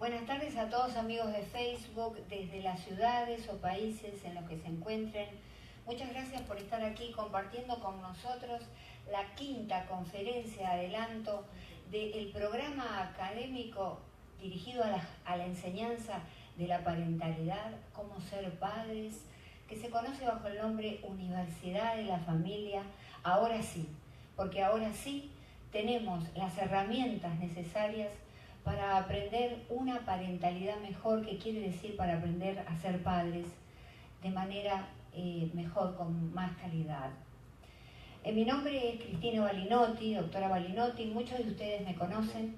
Buenas tardes a todos amigos de Facebook, desde las ciudades o países en los que se encuentren. Muchas gracias por estar aquí compartiendo con nosotros la quinta conferencia adelanto del programa académico dirigido a la enseñanza de la parentalidad, cómo ser padres, que se conoce bajo el nombre Universidad de la Familia. Ahora sí, porque ahora sí tenemos las herramientas necesarias para aprender una parentalidad mejor, que quiere decir para aprender a ser padres de manera mejor, con más calidad. Mi nombre es Cristina Balinotti, doctora Balinotti, muchos de ustedes me conocen.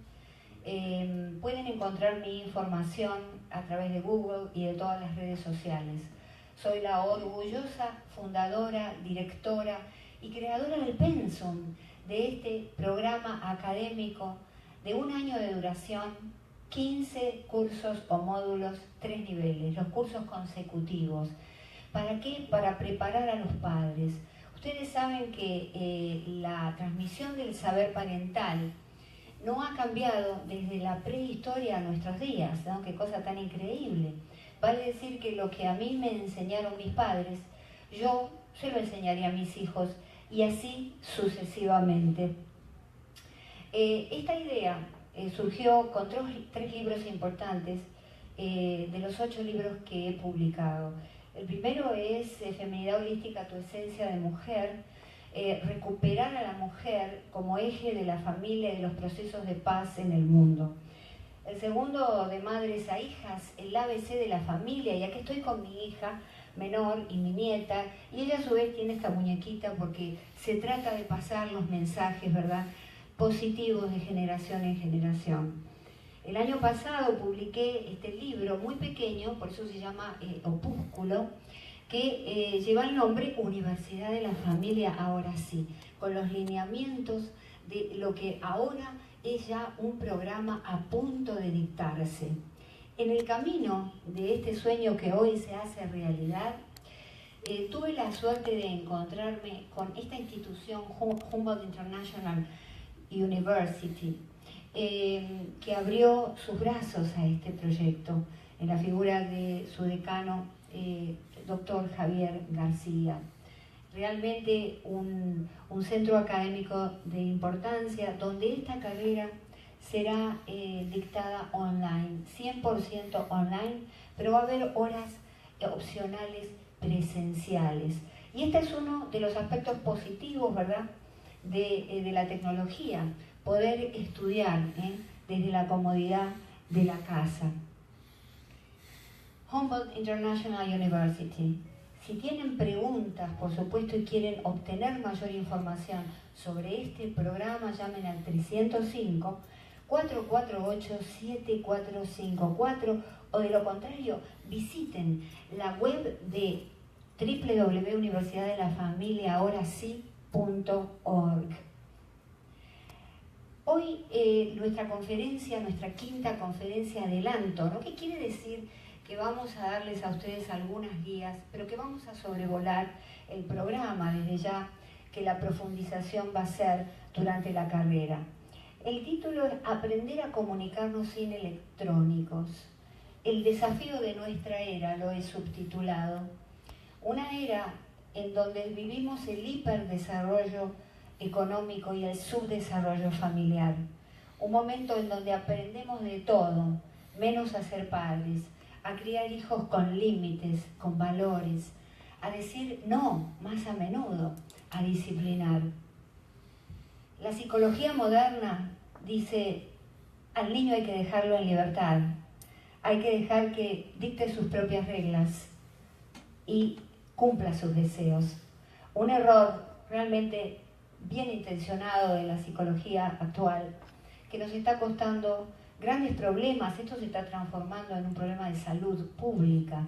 Pueden encontrar mi información a través de Google y de todas las redes sociales. Soy la orgullosa fundadora, directora y creadora del pensum de este programa académico de 1 año de duración, 15 cursos o módulos, 3 niveles, los cursos consecutivos. ¿Para qué? Para preparar a los padres. Ustedes saben que la transmisión del saber parental no ha cambiado desde la prehistoria a nuestros días, ¿no? Qué cosa tan increíble. Vale decir que lo que a mí me enseñaron mis padres, yo se lo enseñaría a mis hijos y así sucesivamente. Esta idea surgió con 3 libros importantes de los 8 libros que he publicado. El primero es Feminidad Holística, tu esencia de mujer, recuperar a la mujer como eje de la familia y de los procesos de paz en el mundo. El segundo, de madres a hijas, el ABC de la familia, y aquí estoy con mi hija menor y mi nieta, y ella a su vez tiene esta muñequita porque se trata de pasar los mensajes, ¿verdad?, positivos de generación en generación. El año pasado publiqué este libro muy pequeño, por eso se llama Opúsculo, que lleva el nombre Universidad de la Familia, ahora sí, con los lineamientos de lo que ahora es ya un programa a punto de dictarse. En el camino de este sueño que hoy se hace realidad, tuve la suerte de encontrarme con esta institución, Humboldt International University, que abrió sus brazos a este proyecto en la figura de su decano, doctor Javier García. Realmente un centro académico de importancia donde esta carrera será dictada online, 100% online, pero va a haber horas opcionales presenciales. Y este es uno de los aspectos positivos, ¿verdad?, de la tecnología, poder estudiar desde la comodidad de la casa. Humboldt International University. Si tienen preguntas, por supuesto, y quieren obtener mayor información sobre este programa, llamen al 305-448-7454, o de lo contrario, visiten la web de www.universidadelafamiliaahorasí.org. Hoy nuestra conferencia, nuestra quinta conferencia adelanto, ¿no? ¿Qué quiere decir? Que vamos a darles a ustedes algunas guías, pero que vamos a sobrevolar el programa desde ya, que la profundización va a ser durante la carrera. El título es Aprender a comunicarnos sin electrónicos. El desafío de nuestra era, lo he subtitulado. Una era en donde vivimos el hiperdesarrollo económico y el subdesarrollo familiar. Un momento en donde aprendemos de todo, menos a ser padres, a criar hijos con límites, con valores, a decir no más a menudo, a disciplinar. La psicología moderna dice, al niño hay que dejarlo en libertad, hay que dejar que dicte sus propias reglas y cumpla sus deseos. Un error realmente bien intencionado de la psicología actual, que nos está costando grandes problemas. Esto se está transformando en un problema de salud pública.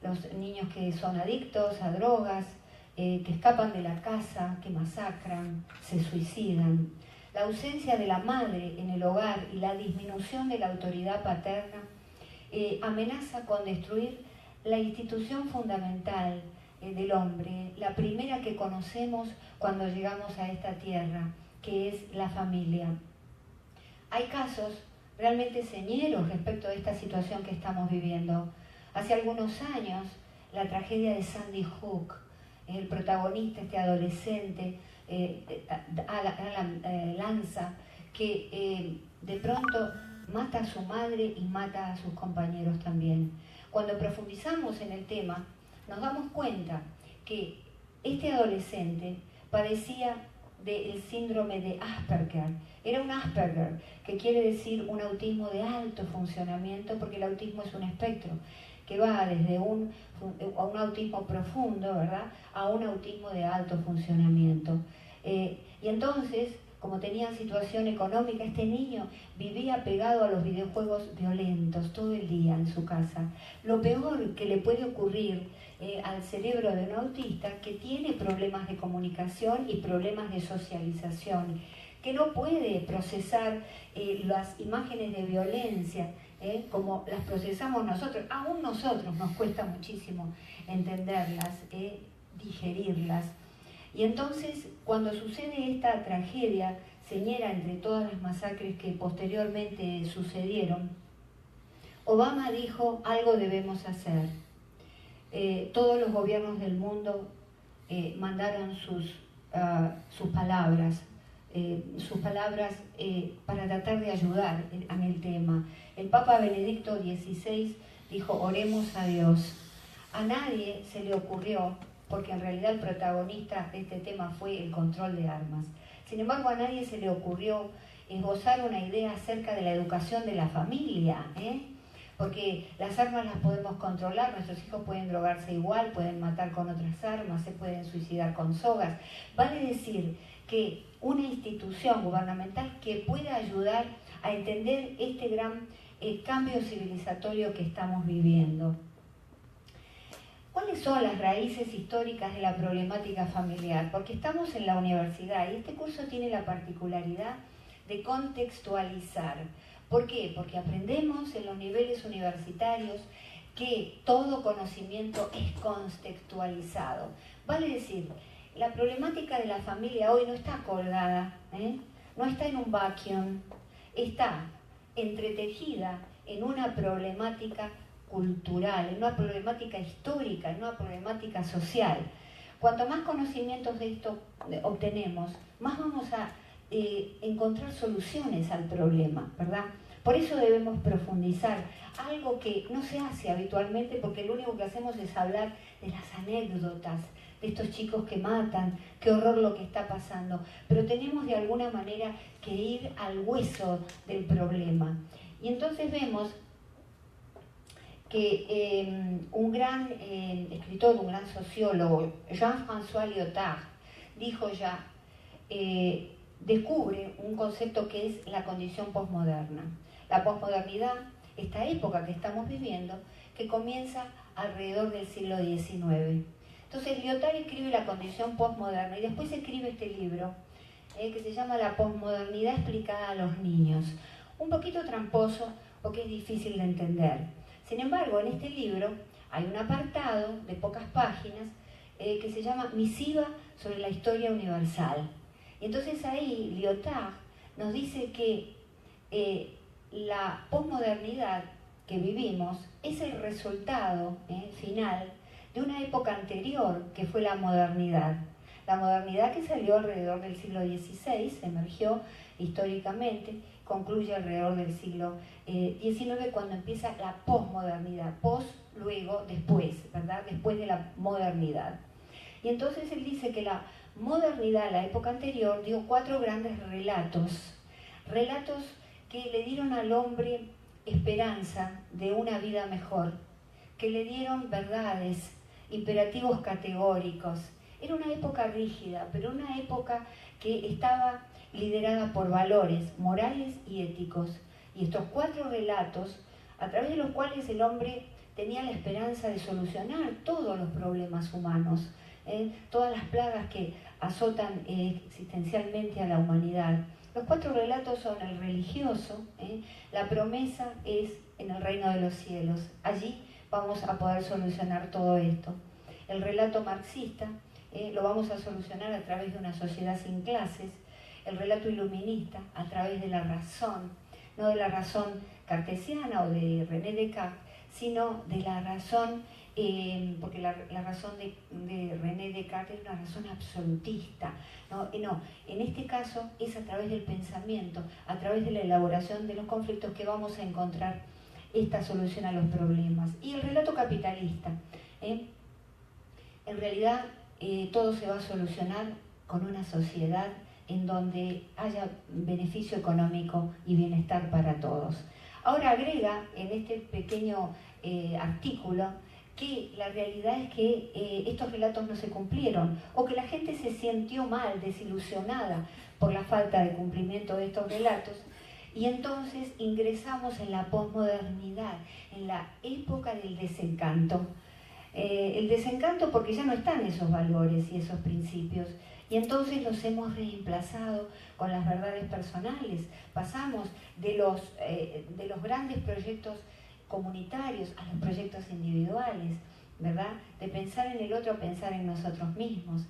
Los niños que son adictos a drogas, que escapan de la casa, que masacran, se suicidan. La ausencia de la madre en el hogar y la disminución de la autoridad paterna amenaza con destruir la institución fundamental del hombre, la primera que conocemos cuando llegamos a esta tierra, que es la familia. Hay casos realmente señeros respecto de esta situación que estamos viviendo. Hace algunos años, la tragedia de Sandy Hook, el protagonista, este adolescente, Alan Lanza, que de pronto mata a su madre y mata a sus compañeros también. Cuando profundizamos en el tema, nos damos cuenta que este adolescente padecía del síndrome de Asperger. Era un Asperger, que quiere decir un autismo de alto funcionamiento, porque el autismo es un espectro que va desde un autismo profundo, ¿verdad?, a un autismo de alto funcionamiento. Y entonces, como tenía situación económica, este niño vivía pegado a los videojuegos violentos todo el día en su casa. Lo peor que le puede ocurrir al cerebro de un autista, que tiene problemas de comunicación y problemas de socialización, que no puede procesar las imágenes de violencia como las procesamos nosotros. Aún nosotros nos cuesta muchísimo entenderlas, digerirlas. Y entonces, cuando sucede esta tragedia señera entre todas las masacres que posteriormente sucedieron, Obama dijo: algo debemos hacer. Todos los gobiernos del mundo mandaron sus palabras para tratar de ayudar en el tema. El Papa Benedicto XVI dijo: oremos a Dios. A nadie se le ocurrió, porque en realidad el protagonista de este tema fue el control de armas. Sin embargo, a nadie se le ocurrió esbozar una idea acerca de la educación de la familia, porque las armas las podemos controlar, nuestros hijos pueden drogarse igual, pueden matar con otras armas, se pueden suicidar con sogas. Vale decir que una institución gubernamental que pueda ayudar a entender este gran cambio civilizatorio que estamos viviendo. ¿Cuáles son las raíces históricas de la problemática familiar? Porque estamos en la universidad y este curso tiene la particularidad de contextualizar. ¿Por qué? Porque aprendemos en los niveles universitarios que todo conocimiento es contextualizado. Vale decir, la problemática de la familia hoy no está colgada, no está en un vacuum, está entretejida en una problemática cultural, en una problemática histórica, en una problemática social. Cuanto más conocimientos de esto obtenemos, más vamos a encontrar soluciones al problema, ¿verdad? Por eso debemos profundizar, algo que no se hace habitualmente, porque lo único que hacemos es hablar de las anécdotas, de estos chicos que matan, qué horror lo que está pasando, pero tenemos de alguna manera que ir al hueso del problema. Y entonces vemos que un gran escritor, un gran sociólogo, Jean-François Lyotard, dijo ya, descubre un concepto que es la condición posmoderna. La posmodernidad, esta época que estamos viviendo, que comienza alrededor del siglo XIX. Entonces Lyotard escribe la condición posmoderna y después escribe este libro que se llama La posmodernidad explicada a los niños. Un poquito tramposo porque es difícil de entender. Sin embargo, en este libro hay un apartado de pocas páginas que se llama Misiva sobre la historia universal. Y entonces ahí Lyotard nos dice que la posmodernidad que vivimos es el resultado final de una época anterior que fue la modernidad. La modernidad que salió alrededor del siglo XVI, emergió históricamente, concluye alrededor del siglo XIX cuando empieza la posmodernidad. Pos, luego, después, ¿verdad? Después de la modernidad. Y entonces él dice que la modernidad, la época anterior, dio 4 grandes relatos que le dieron al hombre esperanza de una vida mejor, que le dieron verdades, imperativos categóricos. Era una época rígida, pero una época que estaba liderada por valores morales y éticos. Y estos 4 relatos, a través de los cuales el hombre tenía la esperanza de solucionar todos los problemas humanos, todas las plagas que azotan existencialmente a la humanidad. Los 4 relatos son el religioso, la promesa es en el reino de los cielos. Allí vamos a poder solucionar todo esto. El relato marxista lo vamos a solucionar a través de una sociedad sin clases. El relato iluminista a través de la razón, no de la razón cartesiana o de René Descartes, sino de la razón, porque la razón de René Descartes es una razón absolutista, ¿no? En este caso es a través del pensamiento, a través de la elaboración de los conflictos que vamos a encontrar esta solución a los problemas. Y el relato capitalista, en realidad todo se va a solucionar con una sociedad en donde haya beneficio económico y bienestar para todos. Ahora agrega en este pequeño artículo que la realidad es que estos relatos no se cumplieron o que la gente se sintió mal, desilusionada por la falta de cumplimiento de estos relatos, y entonces ingresamos en la posmodernidad, en la época del desencanto. El desencanto porque ya no están esos valores y esos principios, y entonces los hemos reemplazado con las verdades personales. Pasamos de los grandes proyectos comunitarios a los proyectos individuales, ¿verdad? De pensar en el otro a pensar en nosotros mismos.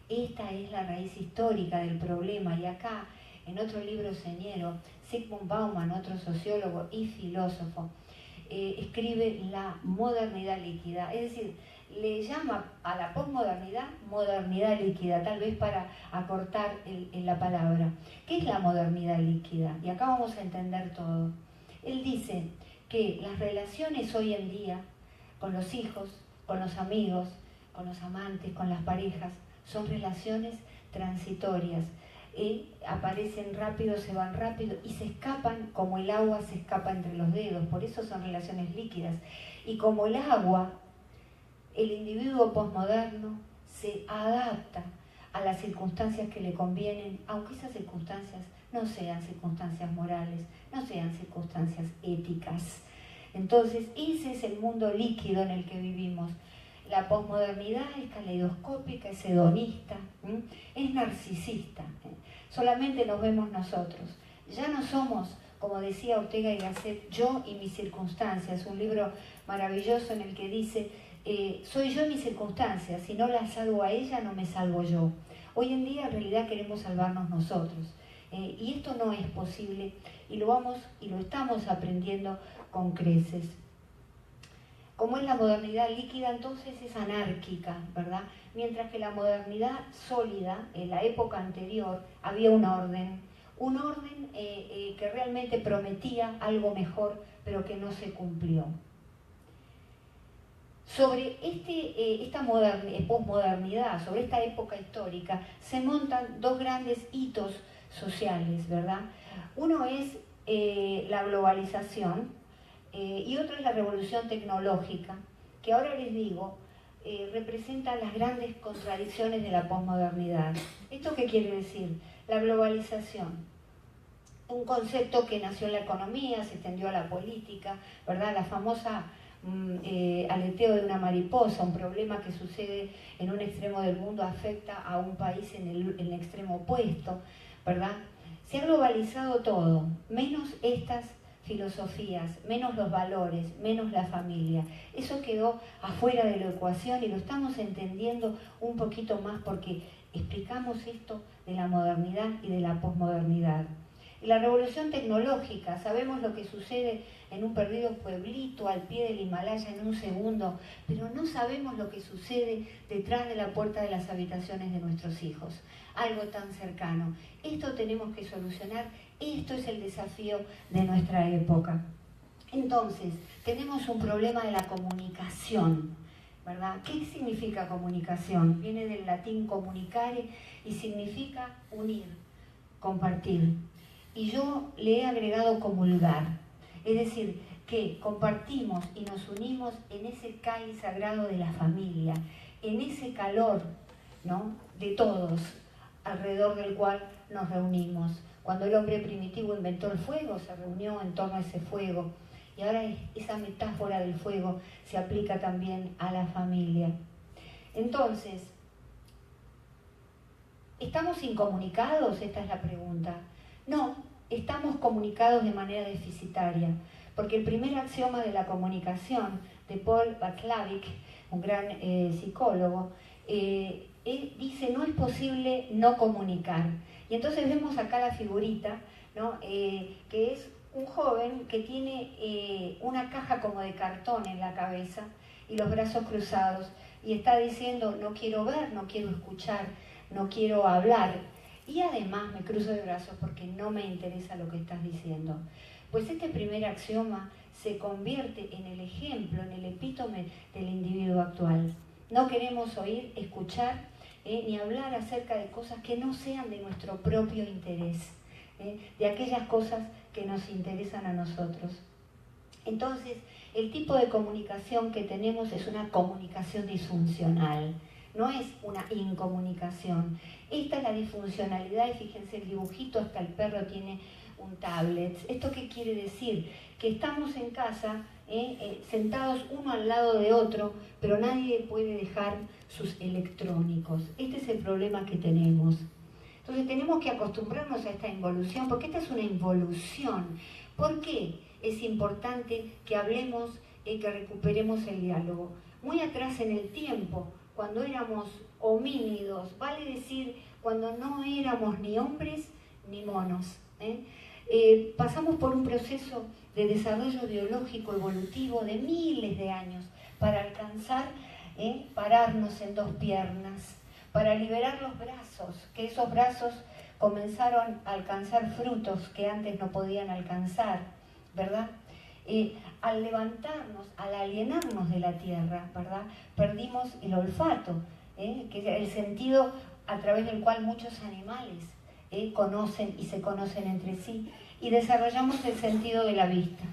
Esta es la raíz histórica del problema, y acá, en otro libro señero, Zygmunt Bauman, otro sociólogo y filósofo, escribe la modernidad líquida, es decir, le llama a la posmodernidad modernidad líquida, tal vez para acortar en la palabra. ¿Qué es la modernidad líquida? Y acá vamos a entender todo. Él dice que las relaciones hoy en día, con los hijos, con los amigos, con los amantes, con las parejas, son relaciones transitorias. Aparecen rápido, se van rápido y se escapan como el agua se escapa entre los dedos. Por eso son relaciones líquidas. Y como el agua, el individuo posmoderno se adapta a las circunstancias que le convienen, aunque esas circunstancias no sean circunstancias morales, no sean circunstancias éticas. Entonces, ese es el mundo líquido en el que vivimos. La posmodernidad es caleidoscópica, es hedonista, es narcisista. Solamente nos vemos nosotros. Ya no somos, como decía Ortega y Gasset, yo y mis circunstancias, un libro maravilloso en el que dice, soy yo y mis circunstancias, si no la salvo a ella, no me salvo yo. Hoy en día en realidad queremos salvarnos nosotros. Y esto no es posible y lo estamos aprendiendo con creces. Como es la modernidad líquida, entonces es anárquica, ¿verdad? Mientras que la modernidad sólida, en la época anterior, había un orden que realmente prometía algo mejor, pero que no se cumplió. Sobre esta posmodernidad, sobre esta época histórica, se montan dos grandes hitos sociales, ¿verdad? Uno es la globalización y otro es la revolución tecnológica, que ahora les digo, representa las grandes contradicciones de la posmodernidad. ¿Esto qué quiere decir? La globalización, un concepto que nació en la economía, se extendió a la política, ¿verdad? La famosa aleteo de una mariposa, un problema que sucede en un extremo del mundo afecta a un país en el extremo opuesto, ¿verdad? Se ha globalizado todo, menos estas filosofías, menos los valores, menos la familia. Eso quedó afuera de la ecuación y lo estamos entendiendo un poquito más porque explicamos esto de la modernidad y de la posmodernidad. La revolución tecnológica, sabemos lo que sucede en un perdido pueblito al pie del Himalaya en un segundo, pero no sabemos lo que sucede detrás de la puerta de las habitaciones de nuestros hijos. Algo tan cercano. Esto tenemos que solucionar, esto es el desafío de nuestra época. Entonces, tenemos un problema de la comunicación, ¿verdad? ¿Qué significa comunicación? Viene del latín comunicare y significa unir, compartir. Y yo le he agregado comulgar, es decir, que compartimos y nos unimos en ese cáliz sagrado de la familia, en ese calor, ¿no?, de todos, alrededor del cual nos reunimos. Cuando el hombre primitivo inventó el fuego, se reunió en torno a ese fuego. Y ahora esa metáfora del fuego se aplica también a la familia. Entonces, ¿estamos incomunicados? Esta es la pregunta. No, estamos comunicados de manera deficitaria, porque el primer axioma de la comunicación de Paul Václavic, un gran psicólogo, dice no es posible no comunicar. Y entonces vemos acá la figurita, ¿no?, que es un joven que tiene una caja como de cartón en la cabeza y los brazos cruzados y está diciendo no quiero ver, no quiero escuchar, no quiero hablar y además me cruzo de brazos porque no me interesa lo que estás diciendo. Pues este primer axioma se convierte en el ejemplo, en el epítome del individuo actual. No queremos oír, escuchar ni hablar acerca de cosas que no sean de nuestro propio interés, de aquellas cosas que nos interesan a nosotros. Entonces, el tipo de comunicación que tenemos es una comunicación disfuncional, no es una incomunicación. Esta es la disfuncionalidad y fíjense el dibujito, hasta el perro tiene un tablet. ¿Esto qué quiere decir? Que estamos en casa sentados uno al lado de otro, pero nadie puede dejar sus electrónicos. Este es el problema que tenemos. Entonces tenemos que acostumbrarnos a esta involución, porque esta es una involución. ¿Por qué es importante que hablemos y que recuperemos el diálogo? Muy atrás en el tiempo, cuando éramos homínidos, vale decir, cuando no éramos ni hombres ni monos, pasamos por un proceso de desarrollo biológico evolutivo de miles de años para alcanzar pararnos en dos piernas, para liberar los brazos, que esos brazos comenzaron a alcanzar frutos que antes no podían alcanzar, ¿verdad? Al levantarnos, al alienarnos de la tierra, ¿verdad? Perdimos el olfato, que es el sentido a través del cual muchos animales conocen y se conocen entre sí, y desarrollamos el sentido de la vista.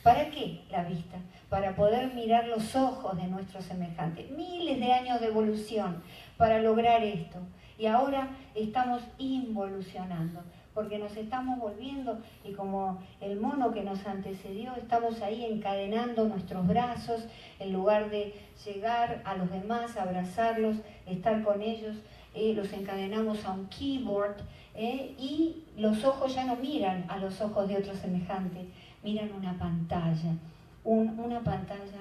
¿Para qué la vista? Para poder mirar los ojos de nuestros semejantes. Miles de años de evolución para lograr esto. Y ahora estamos involucionando, porque nos estamos volviendo, y como el mono que nos antecedió, estamos ahí encadenando nuestros brazos, en lugar de llegar a los demás, abrazarlos, estar con ellos, los encadenamos a un keyboard, y los ojos ya no miran a los ojos de otro semejante, miran una pantalla, una pantalla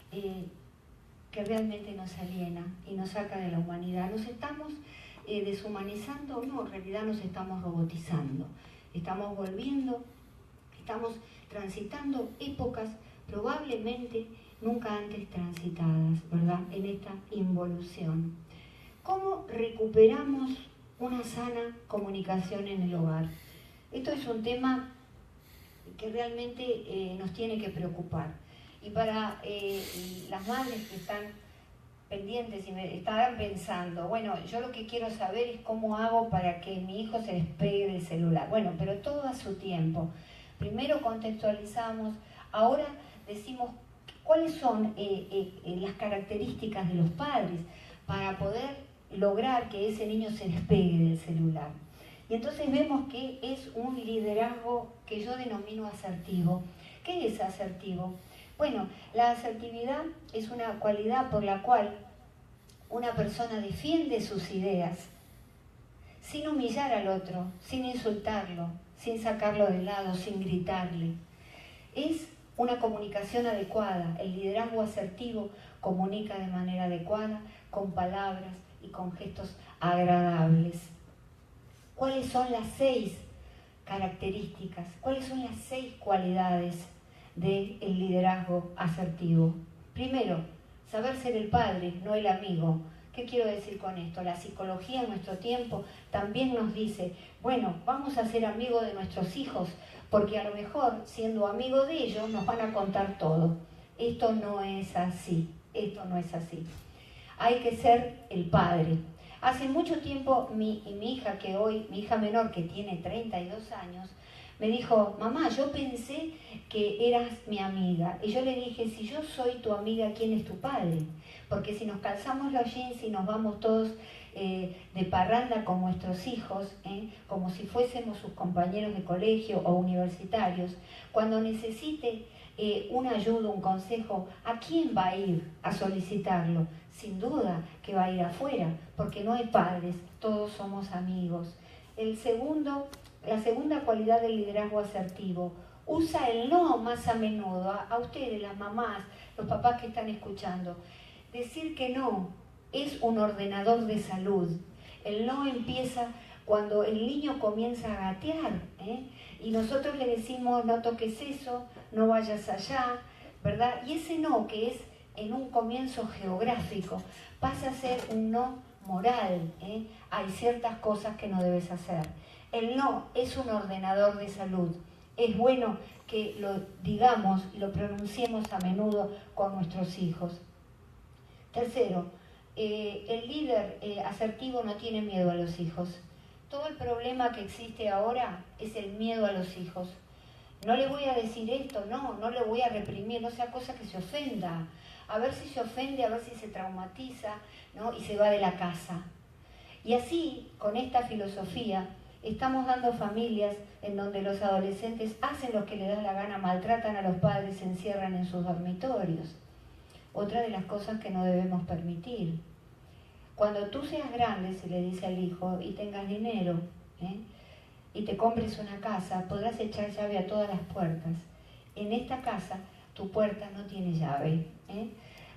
que realmente nos aliena y nos saca de la humanidad. Nos estamos deshumanizando, no, en realidad nos estamos robotizando, estamos volviendo, estamos transitando épocas probablemente nunca antes transitadas, ¿verdad? En esta involución. ¿Cómo recuperamos una sana comunicación en el hogar? Esto es un tema que realmente nos tiene que preocupar. Y para las madres que están pendientes y me estarán pensando, bueno, yo lo que quiero saber es cómo hago para que mi hijo se despegue del celular. Bueno, pero todo a su tiempo. Primero contextualizamos, ahora decimos cuáles son las características de los padres para poder lograr que ese niño se despegue del celular. Y entonces vemos que es un liderazgo que yo denomino asertivo. ¿Qué es asertivo? Bueno, la asertividad es una cualidad por la cual una persona defiende sus ideas sin humillar al otro, sin insultarlo, sin sacarlo de lado, sin gritarle. Es una comunicación adecuada. El liderazgo asertivo comunica de manera adecuada, con palabras y con gestos agradables. ¿Cuáles son las 6 características? ¿Cuáles son las 6 cualidades del liderazgo asertivo? Primero, saber ser el padre, no el amigo. ¿Qué quiero decir con esto? La psicología en nuestro tiempo también nos dice, bueno, vamos a ser amigos de nuestros hijos, porque a lo mejor, siendo amigo de ellos, nos van a contar todo. Esto no es así, esto no es así. Hay que ser el padre. Hace mucho tiempo mi hija menor, que tiene 32 años, me dijo, mamá, yo pensé que eras mi amiga. Y yo le dije, si yo soy tu amiga, ¿quién es tu padre? Porque si nos calzamos los jeans y nos vamos todos de parranda con nuestros hijos, como si fuésemos sus compañeros de colegio o universitarios, cuando necesite una ayuda, un consejo, ¿a quién va a ir a solicitarlo? Sin duda que va a ir afuera, porque no hay padres, todos somos amigos. La segunda cualidad del liderazgo asertivo, usa el no más a menudo. A ustedes, las mamás, los papás que están escuchando, decir que no es un ordenador de salud. El no empieza cuando el niño comienza a gatear, Y nosotros le decimos, no toques eso, no vayas allá, ¿verdad? Y ese no, que es en un comienzo geográfico, pasa a ser un no moral, ¿eh? Hay ciertas cosas que no debes hacer. El no es un ordenador de salud. Es bueno que lo digamos y lo pronunciemos a menudo con nuestros hijos. Tercero, el líder asertivo no tiene miedo a los hijos. Todo el problema que existe ahora es el miedo a los hijos. No le voy a decir esto, no le voy a reprimir, no sea cosa que se ofenda. A ver si se ofende, a ver si se traumatiza, ¿no? Y se va de la casa. Y así, con esta filosofía, estamos dando familias en donde los adolescentes hacen lo que les da la gana, maltratan a los padres, se encierran en sus dormitorios. Otra de las cosas que no debemos permitir. Cuando tú seas grande, se le dice al hijo, y tengas dinero, y te compres una casa, podrás echar llave a todas las puertas. En esta casa, tu puerta no tiene llave.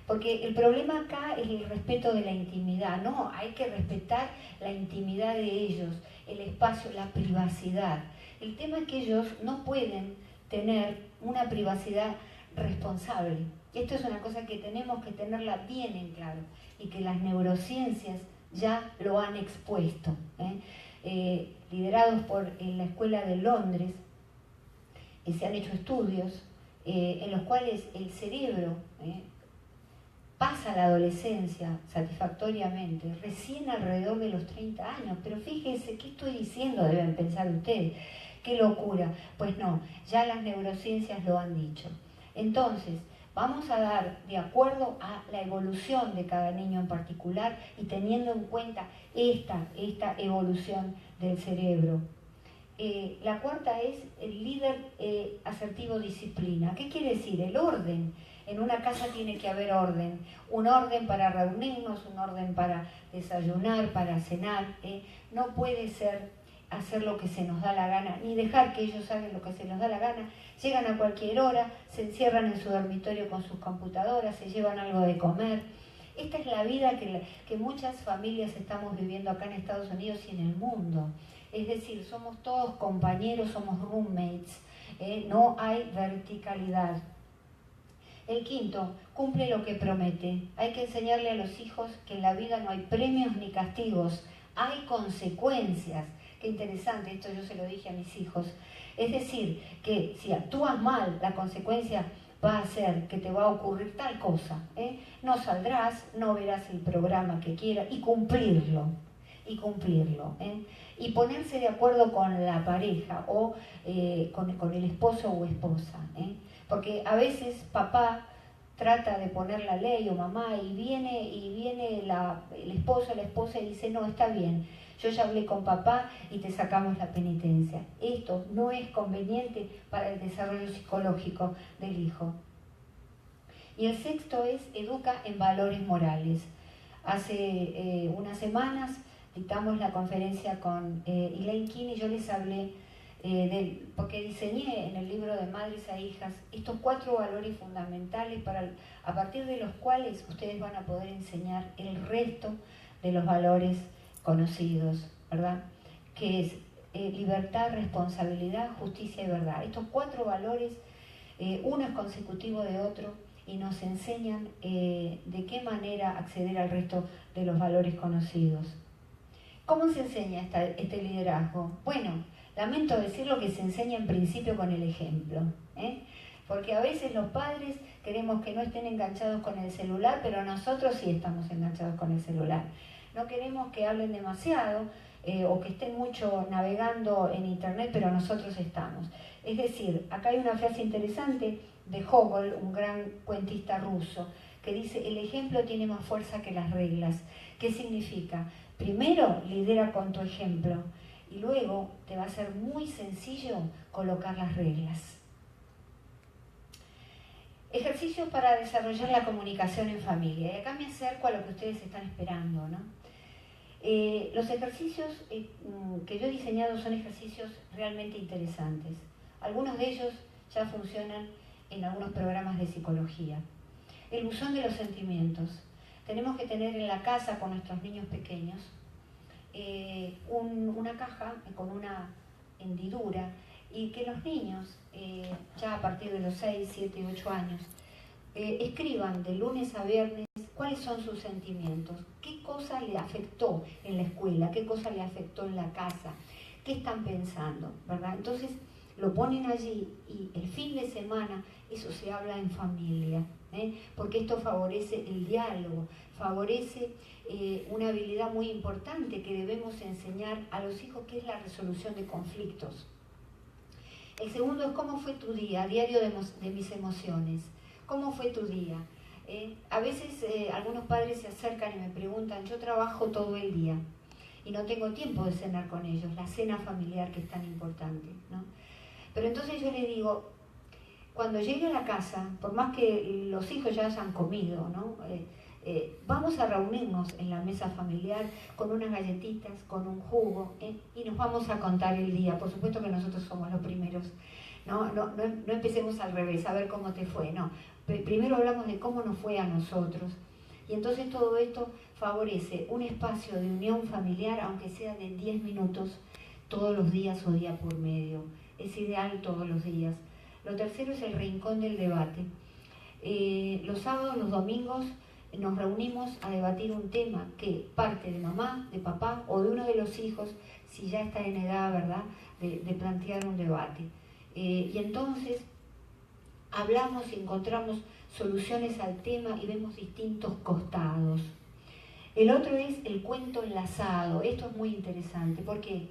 Porque el problema acá es el respeto de la intimidad. No, hay que respetar la intimidad de ellos, el espacio, la privacidad. El tema es que ellos no pueden tener una privacidad responsable. Esto es una cosa que tenemos que tenerla bien en claro y que las neurociencias ya lo han expuesto. Liderados por la Escuela de Londres, se han hecho estudios en los cuales el cerebro pasa la adolescencia satisfactoriamente, recién alrededor de los 30 años. Pero fíjense, ¿qué estoy diciendo? Deben pensar ustedes. ¡Qué locura! Pues no, ya las neurociencias lo han dicho. Entonces, vamos a dar de acuerdo a la evolución de cada niño en particular y teniendo en cuenta esta evolución del cerebro. La cuarta es el líder asertivo disciplina. ¿Qué quiere decir? El orden. En una casa tiene que haber orden. Un orden para reunirnos, un orden para desayunar, para cenar. No puede ser hacer lo que se nos da la gana, ni dejar que ellos hagan lo que se nos da la gana. Llegan a cualquier hora, se encierran en su dormitorio con sus computadoras, se llevan algo de comer. Esta es la vida que muchas familias estamos viviendo acá en Estados Unidos y en el mundo. Es decir, somos todos compañeros, somos roommates, no hay verticalidad. El quinto, cumple lo que promete. Hay que enseñarle a los hijos que en la vida no hay premios ni castigos, hay consecuencias. Qué interesante, esto yo se lo dije a mis hijos. Es decir, que si actúas mal, la consecuencia va a ser que te va a ocurrir tal cosa. No saldrás, no verás el programa que quieras y cumplirlo. Y ponerse de acuerdo con la pareja o con el esposo o esposa. Porque a veces papá trata de poner la ley o mamá y viene el esposo o la esposa y dice, no, está bien, yo ya hablé con papá y te sacamos la penitencia. Esto no es conveniente para el desarrollo psicológico del hijo. Y el sexto es educa en valores morales. Hace unas semanas dictamos la conferencia con Elaine King y yo les hablé porque diseñé en el libro de Madres a Hijas estos 4 valores fundamentales a partir de los cuales ustedes van a poder enseñar el resto de los valores conocidos, ¿verdad? Que es libertad, responsabilidad, justicia y verdad. Estos 4 valores, uno es consecutivo de otro y nos enseñan de qué manera acceder al resto de los valores conocidos. ¿Cómo se enseña este liderazgo? Bueno, lamento decirlo que se enseña en principio con el ejemplo, porque a veces los padres queremos que no estén enganchados con el celular, pero nosotros sí estamos enganchados con el celular. No queremos que hablen demasiado o que estén mucho navegando en internet, pero nosotros estamos. Es decir, acá hay una frase interesante de Gogol, un gran cuentista ruso, que dice, el ejemplo tiene más fuerza que las reglas. ¿Qué significa? Primero, lidera con tu ejemplo y luego te va a ser muy sencillo colocar las reglas. Ejercicios para desarrollar la comunicación en familia. Y acá me acerco a lo que ustedes están esperando, ¿no? Los ejercicios que yo he diseñado son ejercicios realmente interesantes. Algunos de ellos ya funcionan en algunos programas de psicología. El buzón de los sentimientos. Tenemos que tener en la casa con nuestros niños pequeños una caja con una hendidura y que los niños, ya a partir de los 6, 7, 8 años, escriban de lunes a viernes cuáles son sus sentimientos, qué cosa le afectó en la escuela, qué cosa le afectó en la casa, qué están pensando, ¿verdad? Entonces lo ponen allí y el fin de semana eso se habla en familia, porque esto favorece el diálogo, favorece una habilidad muy importante que debemos enseñar a los hijos, que es la resolución de conflictos. El segundo es cómo fue tu día, diario de mis emociones. ¿Cómo fue tu día? A veces algunos padres se acercan y me preguntan, yo trabajo todo el día y no tengo tiempo de cenar con ellos, la cena familiar que es tan importante, ¿no? Pero entonces yo les digo, cuando llegue a la casa, por más que los hijos ya hayan comido, ¿no? Vamos a reunirnos en la mesa familiar con unas galletitas, con un jugo, y nos vamos a contar el día. Por supuesto que nosotros somos los primeros. No empecemos al revés, a ver cómo te fue, no. Primero hablamos de cómo nos fue a nosotros. Y entonces todo esto favorece un espacio de unión familiar, aunque sea de 10 minutos, todos los días o día por medio. Es ideal todos los días. Lo tercero es el rincón del debate. Los sábados, los domingos, nos reunimos a debatir un tema que parte de mamá, de papá o de uno de los hijos, si ya está en edad, ¿verdad?, de plantear un debate. Y entonces hablamos y encontramos soluciones al tema y vemos distintos costados. El otro es el cuento enlazado. Esto es muy interesante. ¿Por qué?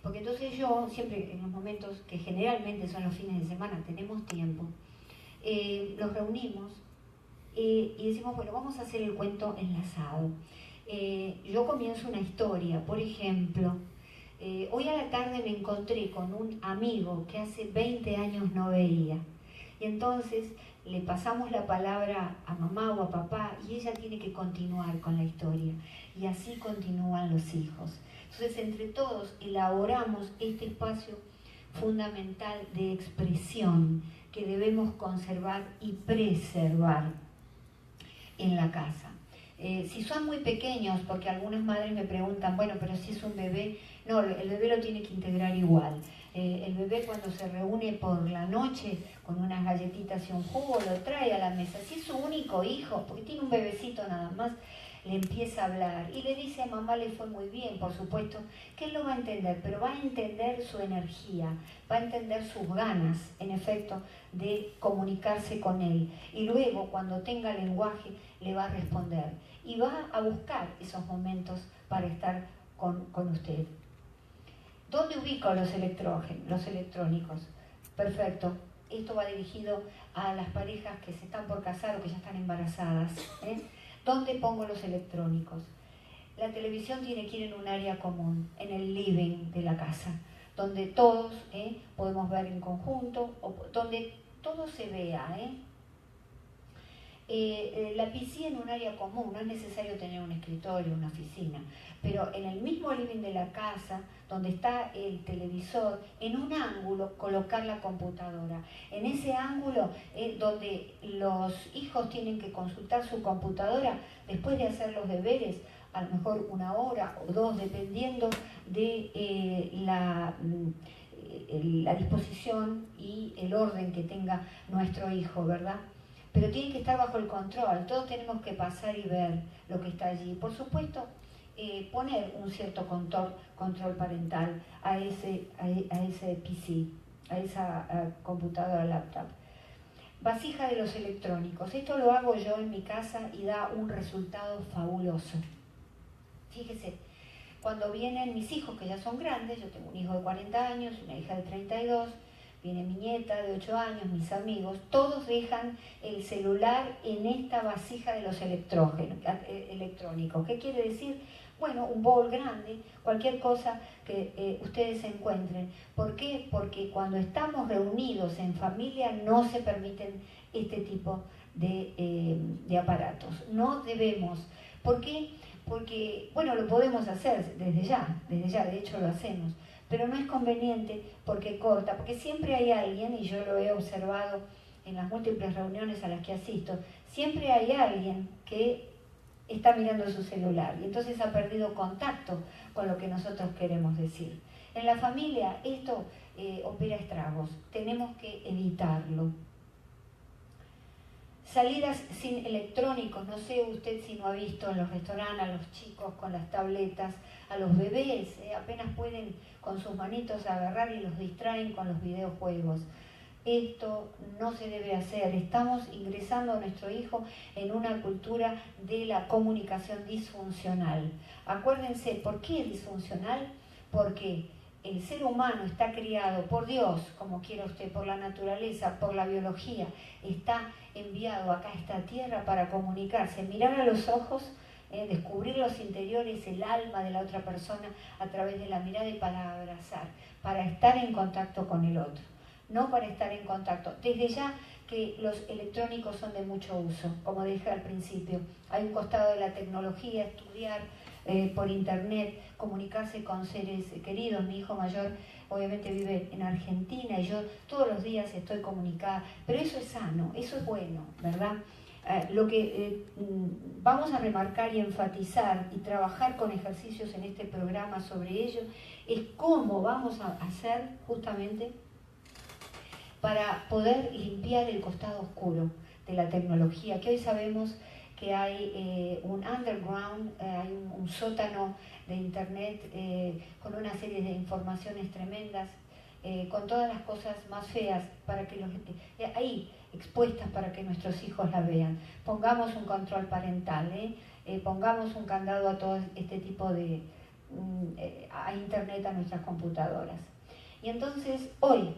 Porque entonces yo, siempre en los momentos que generalmente son los fines de semana, tenemos tiempo, los reunimos y decimos, bueno, vamos a hacer el cuento enlazado. Yo comienzo una historia, por ejemplo, hoy a la tarde me encontré con un amigo que hace 20 años no veía. Y entonces le pasamos la palabra a mamá o a papá y ella tiene que continuar con la historia. Y así continúan los hijos. Entonces, entre todos elaboramos este espacio fundamental de expresión que debemos conservar y preservar en la casa. Si son muy pequeños, porque algunas madres me preguntan, bueno, pero si es un bebé, no, el bebé lo tiene que integrar igual. El bebé cuando se reúne por la noche con unas galletitas y un jugo, lo trae a la mesa. Si es su único hijo, porque tiene un bebecito nada más, le empieza a hablar y le dice a mamá le fue muy bien, por supuesto que él lo va a entender, pero va a entender su energía, va a entender sus ganas, en efecto, de comunicarse con él. Y luego, cuando tenga lenguaje, le va a responder y va a buscar esos momentos para estar con usted. ¿Dónde ubico los electrónicos? Perfecto. Esto va dirigido a las parejas que se están por casar o que ya están embarazadas. ¿Dónde pongo los electrónicos? La televisión tiene que ir en un área común, en el living de la casa, donde todos podemos ver en conjunto, o donde todo se vea. La PC en un área común, no es necesario tener un escritorio, una oficina, pero en el mismo living de la casa, donde está el televisor, en un ángulo colocar la computadora. En ese ángulo donde los hijos tienen que consultar su computadora después de hacer los deberes, a lo mejor 1 hora o 2, dependiendo de la disposición y el orden que tenga nuestro hijo, ¿verdad? Pero tiene que estar bajo el control, todos tenemos que pasar y ver lo que está allí. Por supuesto, poner un cierto control parental a ese PC, a esa computadora, laptop. Vasija de los electrónicos. Esto lo hago yo en mi casa y da un resultado fabuloso. Fíjese, cuando vienen mis hijos, que ya son grandes, yo tengo un hijo de 40 años, una hija de 32, viene mi nieta de 8 años, mis amigos, todos dejan el celular en esta vasija de los electrónicos. ¿Qué quiere decir? Bueno, un bowl grande, cualquier cosa que ustedes encuentren. ¿Por qué? Porque cuando estamos reunidos en familia no se permiten este tipo de aparatos. No debemos. ¿Por qué? Porque, bueno, lo podemos hacer desde ya, de hecho lo hacemos. Pero no es conveniente porque corta, porque siempre hay alguien, y yo lo he observado en las múltiples reuniones a las que asisto, siempre hay alguien que está mirando su celular y entonces ha perdido contacto con lo que nosotros queremos decir. En la familia esto opera estragos. Tenemos que evitarlo. Salidas sin electrónicos, no sé usted si no ha visto en los restaurantes a los chicos con las tabletas, a los bebés, apenas pueden con sus manitos agarrar y los distraen con los videojuegos. Esto no se debe hacer. Estamos ingresando a nuestro hijo en una cultura de la comunicación disfuncional. Acuérdense, ¿por qué disfuncional? Porque el ser humano está criado por Dios, como quiera usted, por la naturaleza, por la biología, está enviado acá a esta tierra para comunicarse, mirar a los ojos, descubrir los interiores, el alma de la otra persona a través de la mirada y para abrazar, para estar en contacto con el otro, no para estar en contacto. Desde ya que los electrónicos son de mucho uso, como dije al principio, hay un costado de la tecnología, estudiar por internet, comunicarse con seres queridos. Mi hijo mayor obviamente vive en Argentina y yo todos los días estoy comunicada, pero eso es sano, eso es bueno, ¿verdad? Lo que vamos a remarcar y enfatizar y trabajar con ejercicios en este programa sobre ello es cómo vamos a hacer justamente para poder limpiar el costado oscuro de la tecnología, que hoy sabemos que hay un underground, hay un sótano de internet con una serie de informaciones tremendas, con todas las cosas más feas para que ahí expuestas para que nuestros hijos la vean. Pongamos un control parental, pongamos un candado a todo este tipo de a internet, a nuestras computadoras. Y entonces hoy,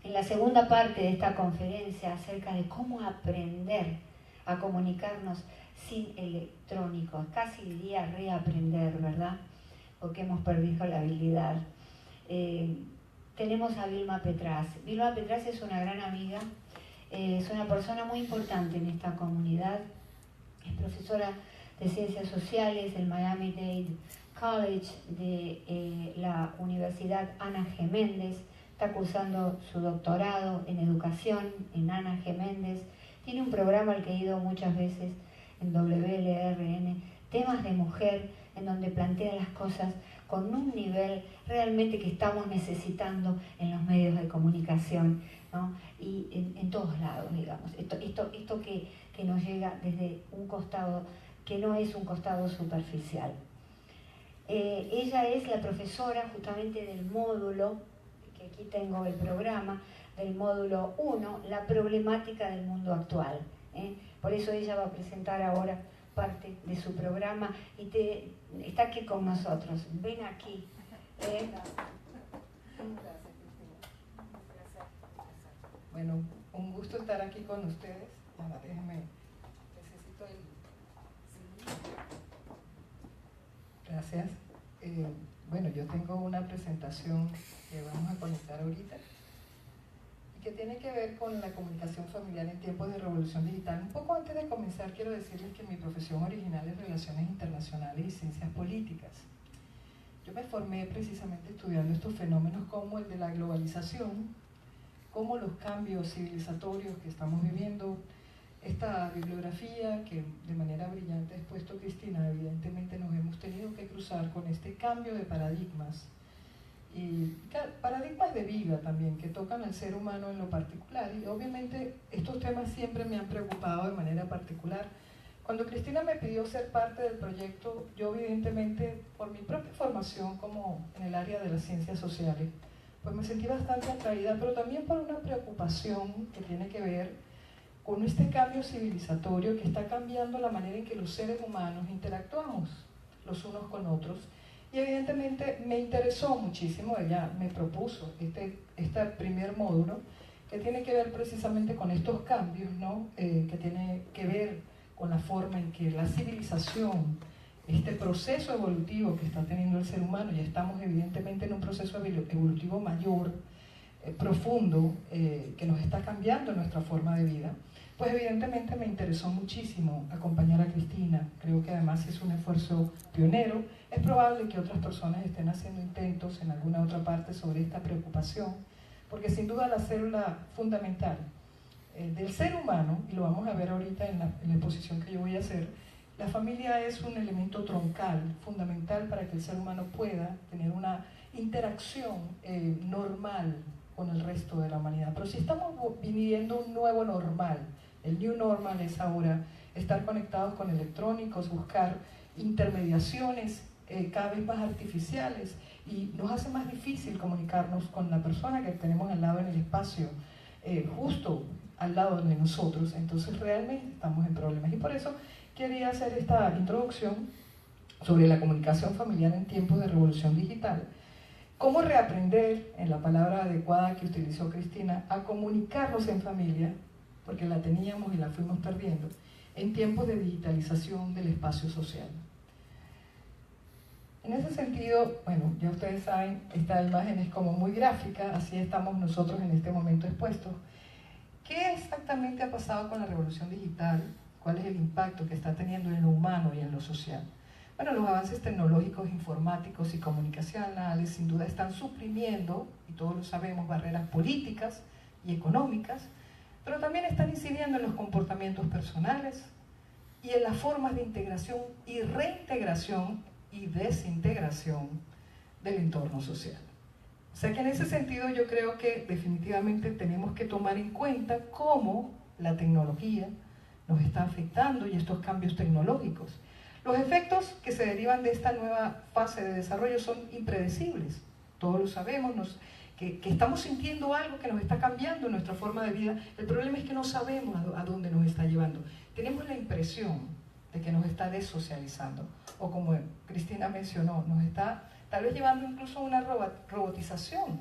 en la segunda parte de esta conferencia acerca de cómo aprender a comunicarnos sin electrónicos, casi diría reaprender, ¿verdad? Porque hemos perdido la habilidad. Tenemos a Vilma Petraz. Vilma Petraz es una gran amiga, es una persona muy importante en esta comunidad, es profesora de Ciencias Sociales del Miami-Dade College de la Universidad Ana G. Méndez, está cursando su doctorado en educación en Ana G. Méndez. Tiene un programa al que he ido muchas veces en WLRN, Temas de Mujer, en donde plantea las cosas con un nivel realmente que estamos necesitando en los medios de comunicación, ¿no? Y en todos lados, digamos. Esto que nos llega desde un costado que no es un costado superficial. Ella es la profesora justamente del módulo, que aquí tengo el programa, del módulo 1, la problemática del mundo actual. Por eso ella va a presentar ahora parte de su programa y está aquí con nosotros. Ven aquí. Gracias, Cristina. Bueno, un gusto estar aquí con ustedes. Ahora déjenme, necesito el... Gracias. Bueno, yo tengo una presentación que vamos a conectar ahorita y que tiene que ver con la comunicación familiar en tiempos de revolución digital. Un poco antes de comenzar quiero decirles que mi profesión original es Relaciones Internacionales y Ciencias Políticas. Yo me formé precisamente estudiando estos fenómenos como el de la globalización, como los cambios civilizatorios que estamos viviendo. Esta bibliografía que de manera brillante ha expuesto Cristina, evidentemente nos hemos tenido que cruzar con este cambio de paradigmas y paradigmas de vida también que tocan al ser humano en lo particular, y obviamente estos temas siempre me han preocupado de manera particular. Cuando Cristina me pidió ser parte del proyecto, yo evidentemente por mi propia formación como en el área de las ciencias sociales, pues me sentí bastante atraída, pero también por una preocupación que tiene que ver con este cambio civilizatorio que está cambiando la manera en que los seres humanos interactuamos los unos con otros. Y evidentemente me interesó muchísimo, ella me propuso este primer módulo que tiene que ver precisamente con estos cambios, ¿no? Que tiene que ver con la forma en que la civilización, este proceso evolutivo que está teniendo el ser humano, ya estamos evidentemente en un proceso evolutivo mayor, profundo, que nos está cambiando nuestra forma de vida. Pues evidentemente me interesó muchísimo acompañar a Cristina. Creo que además es un esfuerzo pionero. Es probable que otras personas estén haciendo intentos en alguna otra parte sobre esta preocupación, porque sin duda la célula fundamental del ser humano, y lo vamos a ver ahorita en la exposición que yo voy a hacer, la familia es un elemento troncal, fundamental para que el ser humano pueda tener una interacción normal con el resto de la humanidad. Pero si estamos viviendo un nuevo normal, el new normal es ahora estar conectados con electrónicos, buscar intermediaciones cada vez más artificiales, y nos hace más difícil comunicarnos con la persona que tenemos al lado en el espacio, justo al lado de nosotros. Entonces realmente estamos en problemas, y por eso quería hacer esta introducción sobre la comunicación familiar en tiempos de revolución digital. Cómo reaprender, en la palabra adecuada que utilizó Cristina, a comunicarnos en familia, porque la teníamos y la fuimos perdiendo, en tiempos de digitalización del espacio social. En ese sentido, bueno, ya ustedes saben, esta imagen es como muy gráfica, así estamos nosotros en este momento expuestos. ¿Qué exactamente ha pasado con la revolución digital? ¿Cuál es el impacto que está teniendo en lo humano y en lo social? Bueno, los avances tecnológicos, informáticos y comunicacionales sin duda están suprimiendo, y todos lo sabemos, barreras políticas y económicas, pero también están incidiendo en los comportamientos personales y en las formas de integración y reintegración y desintegración del entorno social. O sea que en ese sentido yo creo que definitivamente tenemos que tomar en cuenta cómo la tecnología nos está afectando y estos cambios tecnológicos. Los efectos que se derivan de esta nueva fase de desarrollo son impredecibles. Todos lo sabemos, que estamos sintiendo algo que nos está cambiando en nuestra forma de vida. El problema es que no sabemos a dónde nos está llevando. Tenemos la impresión de que nos está desocializando, o como Cristina mencionó, nos está tal vez llevando incluso a una robotización,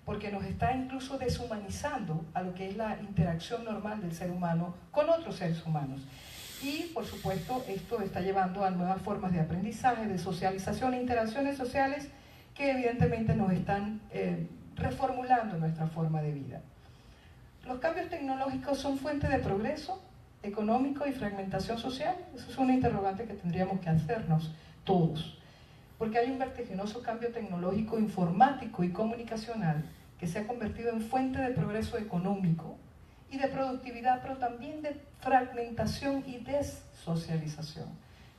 porque nos está incluso deshumanizando a lo que es la interacción normal del ser humano con otros seres humanos. Y por supuesto esto está llevando a nuevas formas de aprendizaje, de socialización e interacciones sociales que evidentemente nos están reformulando nuestra forma de vida. Los cambios tecnológicos son fuente de progreso económico y fragmentación social. Eso es una interrogante que tendríamos que hacernos todos, porque hay un vertiginoso cambio tecnológico, informático y comunicacional que se ha convertido en fuente de progreso económico y de productividad, pero también de fragmentación y desocialización.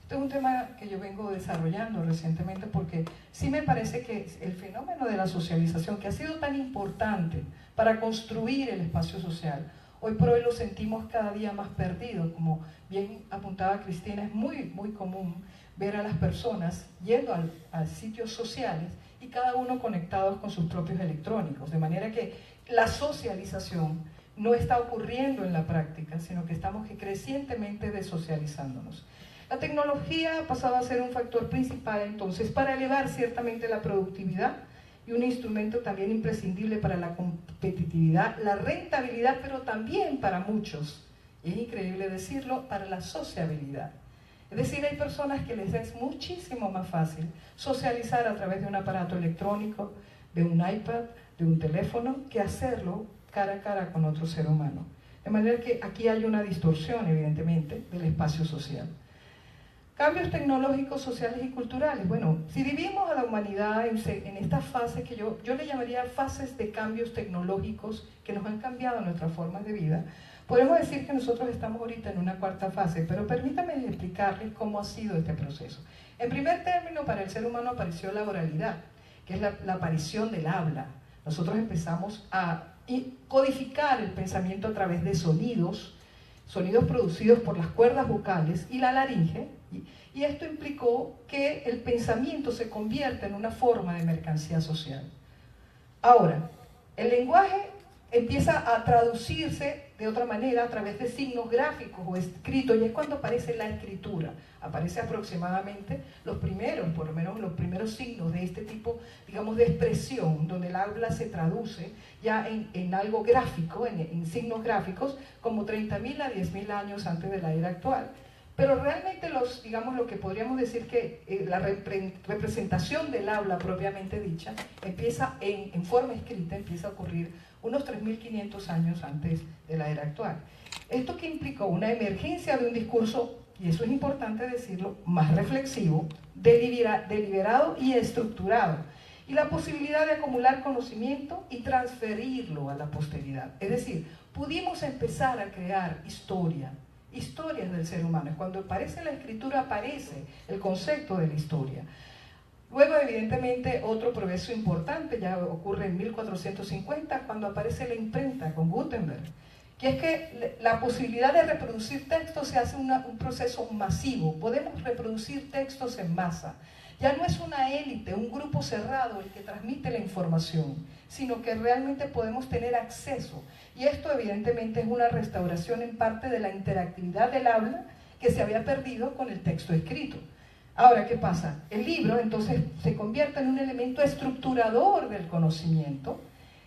Este es un tema que yo vengo desarrollando recientemente, porque sí me parece que el fenómeno de la socialización, que ha sido tan importante para construir el espacio social, hoy por hoy lo sentimos cada día más perdido. Como bien apuntaba Cristina, es muy común ver a las personas yendo a sitios sociales y cada uno conectados con sus propios electrónicos, de manera que la socialización no está ocurriendo en la práctica, sino que estamos crecientemente desocializándonos. La tecnología ha pasado a ser un factor principal entonces para elevar ciertamente la productividad, y un instrumento también imprescindible para la competitividad, la rentabilidad, pero también para muchos, y es increíble decirlo, para la sociabilidad. Es decir, hay personas que les es muchísimo más fácil socializar a través de un aparato electrónico, de un iPad, de un teléfono, que hacerlo cara a cara con otro ser humano. De manera que aquí hay una distorsión, evidentemente, del espacio social. Cambios tecnológicos, sociales y culturales. Bueno, si dividimos a la humanidad en estas fases que yo le llamaría fases de cambios tecnológicos que nos han cambiado nuestras formas de vida, podemos decir que nosotros estamos ahorita en una cuarta fase, pero permítanme explicarles cómo ha sido este proceso. En primer término, para el ser humano apareció la oralidad, que es la aparición del habla. Nosotros empezamos a codificar el pensamiento a través de sonidos producidos por las cuerdas vocales y la laringe, y esto implicó que el pensamiento se convierta en una forma de mercancía social. Ahora, el lenguaje empieza a traducirse de otra manera a través de signos gráficos o escritos, y es cuando aparece la escritura. Aparece aproximadamente por lo menos los primeros signos de este tipo, digamos, de expresión, donde el habla se traduce ya en algo gráfico, en signos gráficos, como 30.000 a 10.000 años antes de la era actual. Pero realmente lo que podríamos decir que la representación del habla propiamente dicha empieza en forma escrita, empieza a ocurrir unos 3.500 años antes de la era actual. Esto que implicó una emergencia de un discurso, y eso es importante decirlo, más reflexivo, deliberado y estructurado, y la posibilidad de acumular conocimiento y transferirlo a la posteridad. Es decir, pudimos empezar a crear historias del ser humano. Cuando aparece la escritura, aparece el concepto de la historia. Luego, evidentemente, otro progreso importante ya ocurre en 1450, cuando aparece la imprenta con Gutenberg, que es que la posibilidad de reproducir textos se hace un proceso masivo. Podemos reproducir textos en masa. Ya no es una élite, un grupo cerrado el que transmite la información, sino que realmente podemos tener acceso. Y esto evidentemente es una restauración en parte de la interactividad del habla que se había perdido con el texto escrito. Ahora, ¿qué pasa? El libro entonces se convierte en un elemento estructurador del conocimiento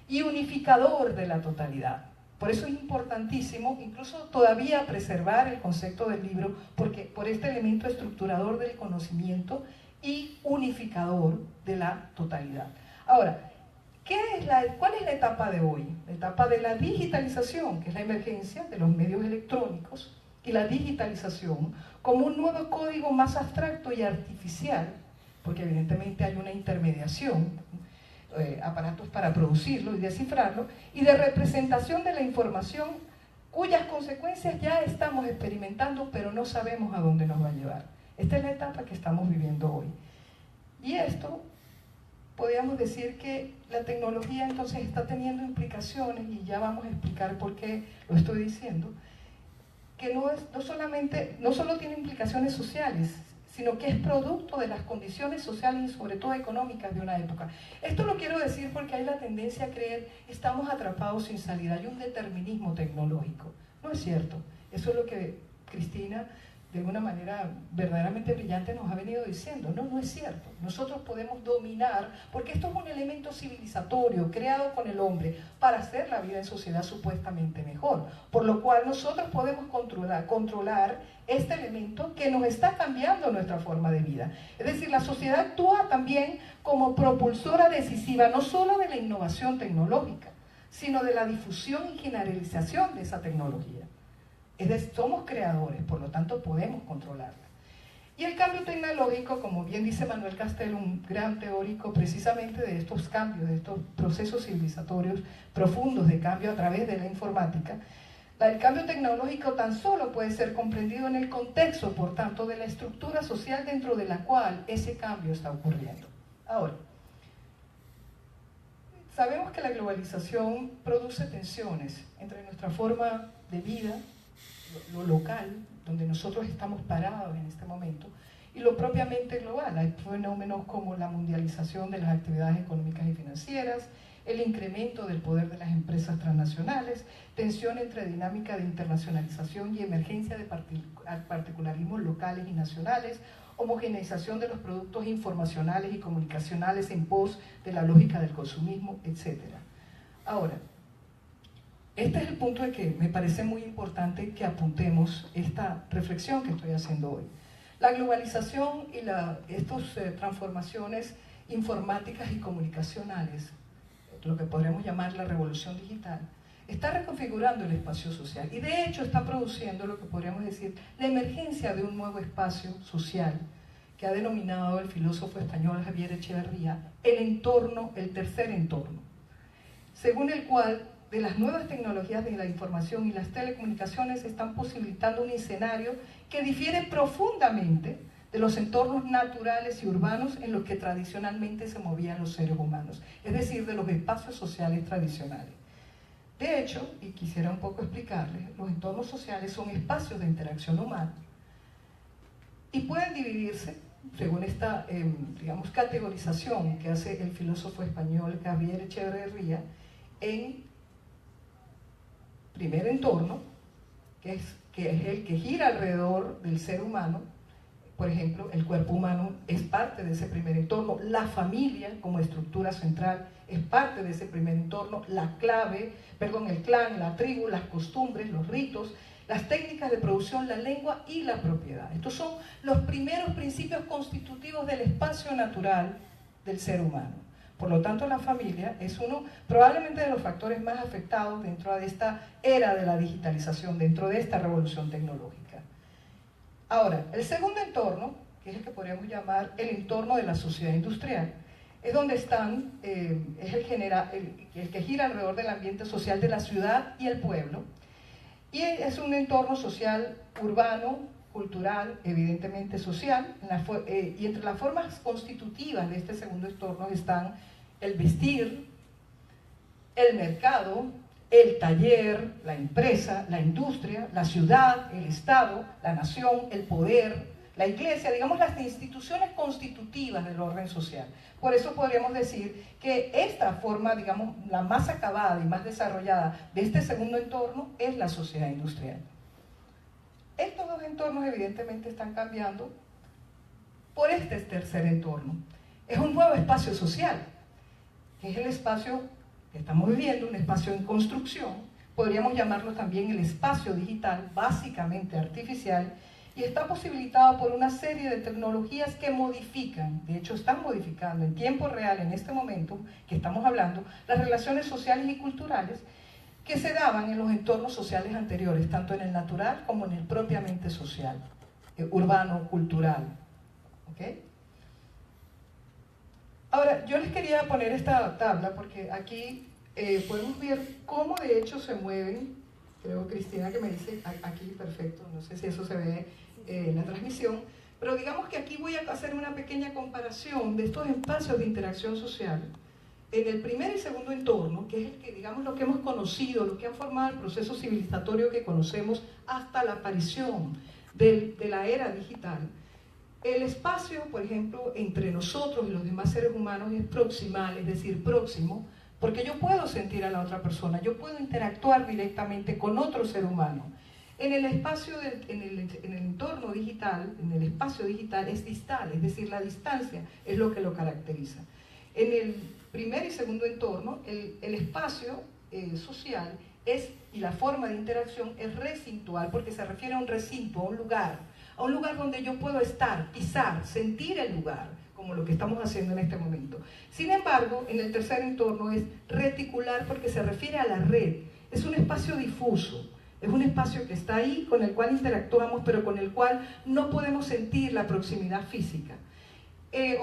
y unificador de la totalidad. Por eso es importantísimo, incluso todavía, preservar el concepto del libro, porque por este elemento estructurador del conocimiento y unificador de la totalidad. Ahora, ¿cuál es la etapa de hoy? La etapa de la digitalización, que es la emergencia de los medios electrónicos, y la digitalización como un nuevo código más abstracto y artificial, porque evidentemente hay una intermediación, aparatos para producirlo y descifrarlo, y de representación de la información cuyas consecuencias ya estamos experimentando, pero no sabemos a dónde nos va a llevar. Esta es la etapa que estamos viviendo hoy. Y esto, podríamos decir que la tecnología entonces está teniendo implicaciones, y ya vamos a explicar por qué lo estoy diciendo, que no solo tiene implicaciones sociales, sino que es producto de las condiciones sociales y sobre todo económicas de una época. Esto lo quiero decir porque hay la tendencia a creer estamos atrapados sin salida, hay un determinismo tecnológico. No es cierto. Eso es lo que Cristina, de una manera verdaderamente brillante, nos ha venido diciendo. No, no es cierto. Nosotros podemos dominar, porque esto es un elemento civilizatorio creado con el hombre para hacer la vida en sociedad supuestamente mejor, por lo cual nosotros podemos controlar este elemento que nos está cambiando nuestra forma de vida. Es decir, la sociedad actúa también como propulsora decisiva, no solo de la innovación tecnológica, sino de la difusión y generalización de esa tecnología. Es decir, somos creadores, por lo tanto podemos controlarla. Y el cambio tecnológico, como bien dice Manuel Castells, un gran teórico precisamente de estos cambios, de estos procesos civilizatorios profundos de cambio a través de la informática, el cambio tecnológico tan solo puede ser comprendido en el contexto, por tanto, de la estructura social dentro de la cual ese cambio está ocurriendo. Ahora, sabemos que la globalización produce tensiones entre nuestra forma de vida, lo local, donde nosotros estamos parados en este momento, y lo propiamente global. Hay fenómenos como la mundialización de las actividades económicas y financieras, el incremento del poder de las empresas transnacionales, tensión entre dinámica de internacionalización y emergencia de particularismos locales y nacionales, homogeneización de los productos informacionales y comunicacionales en pos de la lógica del consumismo, etc. Ahora, este es el punto de que me parece muy importante que apuntemos esta reflexión que estoy haciendo hoy. La globalización y estas transformaciones informáticas y comunicacionales, lo que podríamos llamar la revolución digital, está reconfigurando el espacio social y de hecho está produciendo lo que podríamos decir la emergencia de un nuevo espacio social que ha denominado el filósofo español Javier Echeverría el tercer entorno, según el cual de las nuevas tecnologías de la información y las telecomunicaciones están posibilitando un escenario que difiere profundamente de los entornos naturales y urbanos en los que tradicionalmente se movían los seres humanos, es decir, de los espacios sociales tradicionales. De hecho, y quisiera un poco explicarles, los entornos sociales son espacios de interacción humana y pueden dividirse, según esta, digamos, categorización que hace el filósofo español Javier Echeverría, en primer entorno, que es el que gira alrededor del ser humano. Por ejemplo, el cuerpo humano es parte de ese primer entorno, la familia como estructura central es parte de ese primer entorno, el clan, la tribu, las costumbres, los ritos, las técnicas de producción, la lengua y la propiedad. Estos son los primeros principios constitutivos del espacio natural del ser humano. Por lo tanto, la familia es uno probablemente de los factores más afectados dentro de esta era de la digitalización, dentro de esta revolución tecnológica. Ahora, el segundo entorno, que es el que podríamos llamar el entorno de la sociedad industrial, es donde es el que gira alrededor del ambiente social de la ciudad y el pueblo, y es un entorno social urbano, cultural, evidentemente social, y entre las formas constitutivas de este segundo entorno están el vestir, el mercado, el taller, la empresa, la industria, la ciudad, el Estado, la nación, el poder, la iglesia, digamos las instituciones constitutivas del orden social. Por eso podríamos decir que esta forma, digamos, la más acabada y más desarrollada de este segundo entorno es la sociedad industrial. Estos dos entornos evidentemente están cambiando por este tercer entorno. Es un nuevo espacio social, que es el espacio que estamos viviendo, un espacio en construcción, podríamos llamarlo también el espacio digital, básicamente artificial, y está posibilitado por una serie de tecnologías que modifican, de hecho están modificando en tiempo real, en este momento que estamos hablando, las relaciones sociales y culturales que se daban en los entornos sociales anteriores, tanto en el natural como en el propiamente social, urbano, cultural. ¿Okay? Ahora, yo les quería poner esta tabla porque aquí podemos ver cómo de hecho se mueven, creo Cristina que me dice aquí perfecto, no sé si eso se ve en la transmisión, pero digamos que aquí voy a hacer una pequeña comparación de estos espacios de interacción social en el primer y segundo entorno, que es el que, digamos, lo que hemos conocido, lo que ha formado el proceso civilizatorio que conocemos hasta la aparición de la era digital. El espacio, por ejemplo, entre nosotros y los demás seres humanos es proximal, es decir, próximo, porque yo puedo sentir a la otra persona, yo puedo interactuar directamente con otro ser humano. En el espacio, en el entorno digital, en el espacio digital es distal, es decir, la distancia es lo que lo caracteriza. En el primer y segundo entorno, el espacio social y la forma de interacción es recintual, porque se refiere a un recinto, a un lugar donde yo puedo estar, pisar, sentir el lugar, como lo que estamos haciendo en este momento. Sin embargo, en el tercer entorno es reticular porque se refiere a la red, es un espacio difuso, es un espacio que está ahí, con el cual interactuamos, pero con el cual no podemos sentir la proximidad física.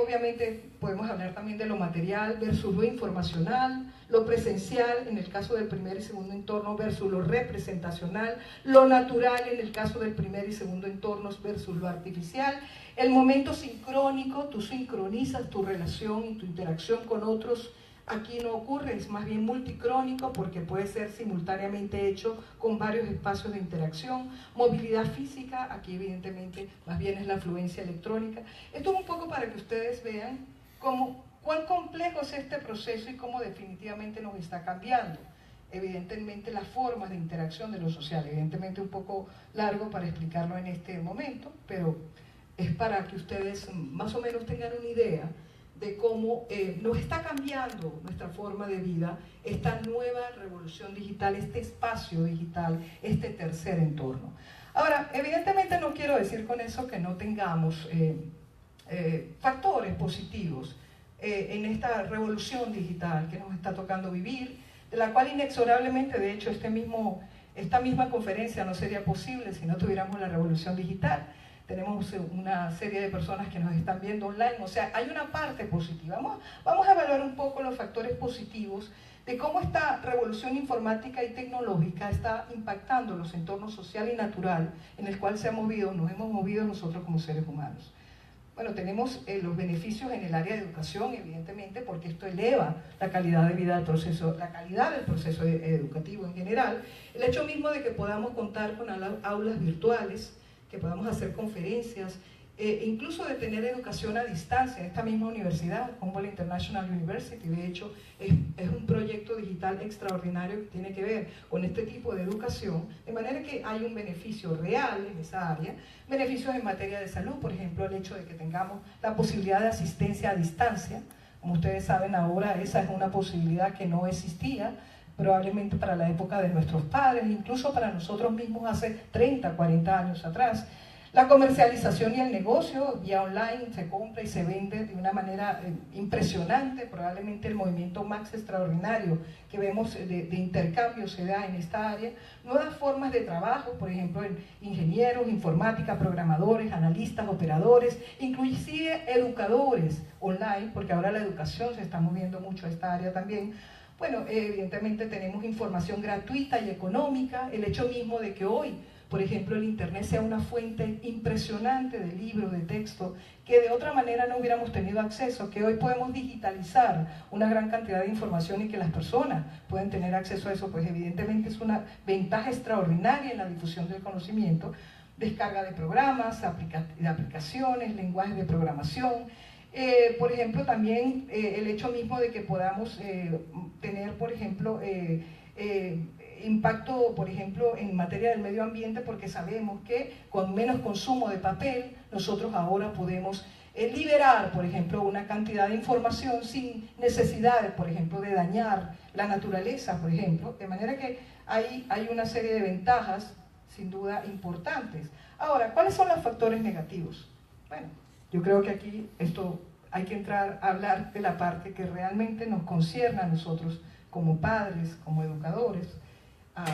Obviamente podemos hablar también de lo material versus lo informacional, lo presencial en el caso del primer y segundo entorno versus lo representacional, lo natural en el caso del primer y segundo entornos versus lo artificial, el momento sincrónico, tú sincronizas tu relación y tu interacción con otros. Aquí no ocurre, es más bien multicrónico porque puede ser simultáneamente hecho con varios espacios de interacción. Movilidad física, aquí evidentemente más bien es la afluencia electrónica. Esto es un poco para que ustedes vean cuán complejo es este proceso y cómo definitivamente nos está cambiando. Evidentemente las formas de interacción de lo social, evidentemente un poco largo para explicarlo en este momento, pero es para que ustedes más o menos tengan una idea de cómo nos está cambiando nuestra forma de vida, esta nueva revolución digital, este espacio digital, este tercer entorno. Ahora, evidentemente no quiero decir con eso que no tengamos factores positivos en esta revolución digital que nos está tocando vivir, de la cual inexorablemente, de hecho, esta misma conferencia no sería posible si no tuviéramos la revolución digital. Tenemos una serie de personas que nos están viendo online, o sea, hay una parte positiva. Vamos a evaluar un poco los factores positivos de cómo esta revolución informática y tecnológica está impactando los entornos social y natural en el cual nos hemos movido nosotros como seres humanos. Bueno, tenemos los beneficios en el área de educación, evidentemente, porque esto eleva la calidad de vida del proceso, la calidad del proceso educativo en general. El hecho mismo de que podamos contar con aulas virtuales, que podamos hacer conferencias, incluso de tener educación a distancia en esta misma universidad, Humboldt International University. De hecho, es un proyecto digital extraordinario que tiene que ver con este tipo de educación, de manera que hay un beneficio real en esa área, beneficios en materia de salud, por ejemplo, el hecho de que tengamos la posibilidad de asistencia a distancia. Como ustedes saben, ahora esa es una posibilidad que no existía, probablemente para la época de nuestros padres, incluso para nosotros mismos hace 30, 40 años atrás. La comercialización y el negocio vía online se compra y se vende de una manera impresionante, probablemente el movimiento más extraordinario que vemos de intercambio se da en esta área. Nuevas formas de trabajo, por ejemplo, en ingenieros, informática, programadores, analistas, operadores, inclusive educadores online, porque ahora la educación se está moviendo mucho a esta área también. Bueno, evidentemente tenemos información gratuita y económica, el hecho mismo de que hoy por ejemplo, el Internet sea una fuente impresionante de libros, de texto, que de otra manera no hubiéramos tenido acceso, que hoy podemos digitalizar una gran cantidad de información y que las personas pueden tener acceso a eso, pues evidentemente es una ventaja extraordinaria en la difusión del conocimiento. Descarga de programas, de aplicaciones, lenguajes de programación. Por ejemplo, también el hecho mismo de que podamos tener, por ejemplo, impacto, por ejemplo, en materia del medio ambiente, porque sabemos que con menos consumo de papel, nosotros ahora podemos liberar, por ejemplo, una cantidad de información sin necesidad, por ejemplo, de dañar la naturaleza, por ejemplo, de manera que hay una serie de ventajas, sin duda, importantes. Ahora, ¿cuáles son los factores negativos? Bueno, yo creo que aquí hay que entrar a hablar de la parte que realmente nos concierne a nosotros como padres, como educadores.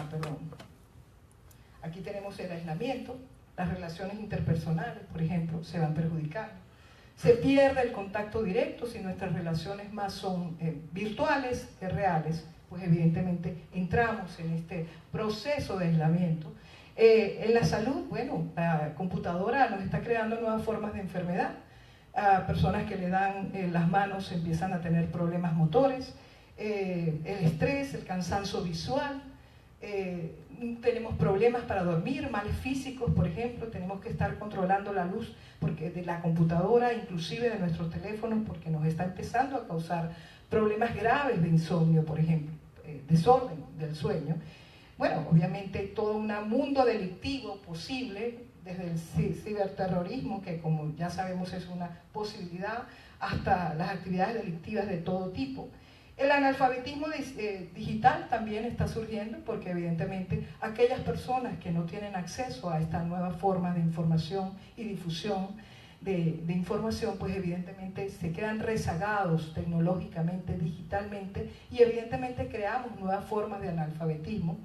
Perdón. Aquí tenemos el aislamiento, las relaciones interpersonales, por ejemplo, se van perjudicando. Se pierde el contacto directo si nuestras relaciones más son virtuales que reales, pues evidentemente entramos en este proceso de aislamiento. En la salud, bueno, la computadora nos está creando nuevas formas de enfermedad. Personas que le dan las manos empiezan a tener problemas motores, el estrés, el cansancio visual, tenemos problemas para dormir, males físicos, por ejemplo, tenemos que estar controlando la luz porque de la computadora, inclusive de nuestros teléfonos, porque nos está empezando a causar problemas graves de insomnio, por ejemplo, desorden del sueño. Bueno, obviamente todo un mundo delictivo posible, desde el ciberterrorismo, que como ya sabemos es una posibilidad, hasta las actividades delictivas de todo tipo. El analfabetismo digital también está surgiendo porque evidentemente aquellas personas que no tienen acceso a estas nuevas formas de información y difusión de información, pues evidentemente se quedan rezagados tecnológicamente, digitalmente, y evidentemente creamos nuevas formas de analfabetismo.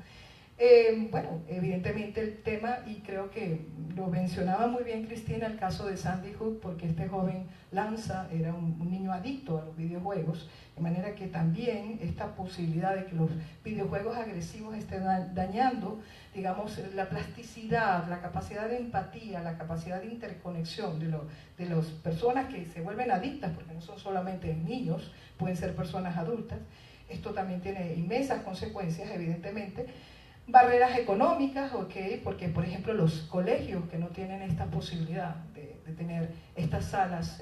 Bueno, evidentemente el tema, y creo que lo mencionaba muy bien Cristina, el caso de Sandy Hook, porque este joven Lanza era un niño adicto a los videojuegos, de manera que también esta posibilidad de que los videojuegos agresivos estén dañando, digamos, la plasticidad, la capacidad de empatía, la capacidad de interconexión de las personas que se vuelven adictas, porque no son solamente niños, pueden ser personas adultas. Esto también tiene inmensas consecuencias, evidentemente. Barreras económicas, okay, porque por ejemplo los colegios que no tienen esta posibilidad de tener estas salas,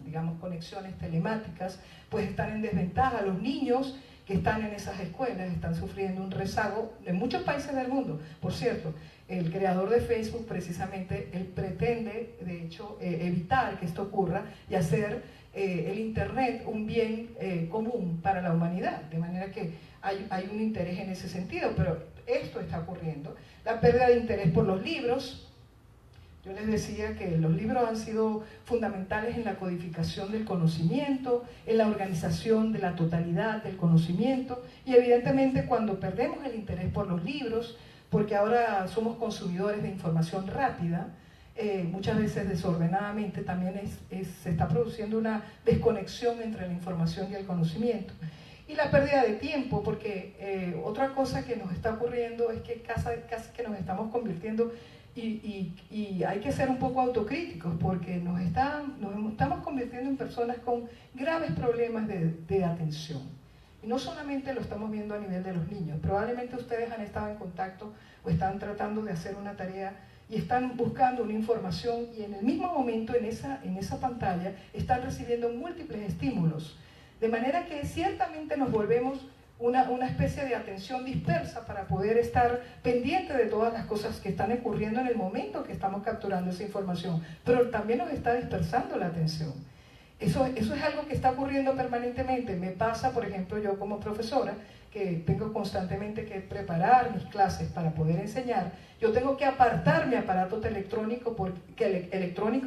digamos, conexiones telemáticas, pues están en desventaja. Los niños que están en esas escuelas están sufriendo un rezago en muchos países del mundo. Por cierto, el creador de Facebook precisamente, él pretende de hecho evitar que esto ocurra y hacer el Internet un bien común para la humanidad, de manera que hay un interés en ese sentido, pero esto está ocurriendo. La pérdida de interés por los libros. Yo les decía que los libros han sido fundamentales en la codificación del conocimiento, en la organización de la totalidad del conocimiento, y evidentemente cuando perdemos el interés por los libros, porque ahora somos consumidores de información rápida, muchas veces desordenadamente, también se está produciendo una desconexión entre la información y el conocimiento. Y la pérdida de tiempo, porque otra cosa que nos está ocurriendo es que casi que nos estamos convirtiendo, y hay que ser un poco autocríticos, porque nos estamos convirtiendo en personas con graves problemas de atención. Y no solamente lo estamos viendo a nivel de los niños, probablemente ustedes han estado en contacto o están tratando de hacer una tarea y están buscando una información, y en el mismo momento en esa pantalla están recibiendo múltiples estímulos. De manera que ciertamente nos volvemos una especie de atención dispersa para poder estar pendiente de todas las cosas que están ocurriendo en el momento que estamos capturando esa información, pero también nos está dispersando la atención. Eso es algo que está ocurriendo permanentemente. Me pasa, por ejemplo, yo como profesora, que tengo constantemente que preparar mis clases para poder enseñar, yo tengo que apartar mi aparato electrónico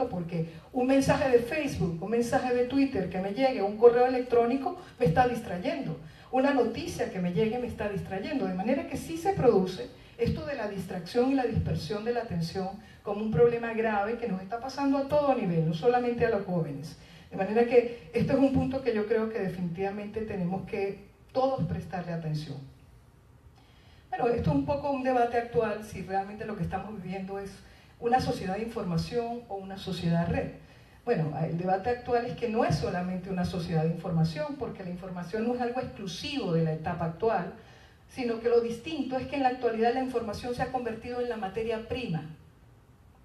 porque un mensaje de Facebook, un mensaje de Twitter que me llegue, un correo electrónico me está distrayendo, una noticia que me llegue me está distrayendo, de manera que sí se produce esto de la distracción y la dispersión de la atención como un problema grave que nos está pasando a todo nivel, no solamente a los jóvenes. De manera que esto es un punto que yo creo que definitivamente tenemos que todos prestarle atención. Bueno, esto es un poco un debate actual, si realmente lo que estamos viviendo es una sociedad de información o una sociedad red. Bueno, el debate actual es que no es solamente una sociedad de información, porque la información no es algo exclusivo de la etapa actual, sino que lo distinto es que en la actualidad la información se ha convertido en la materia prima,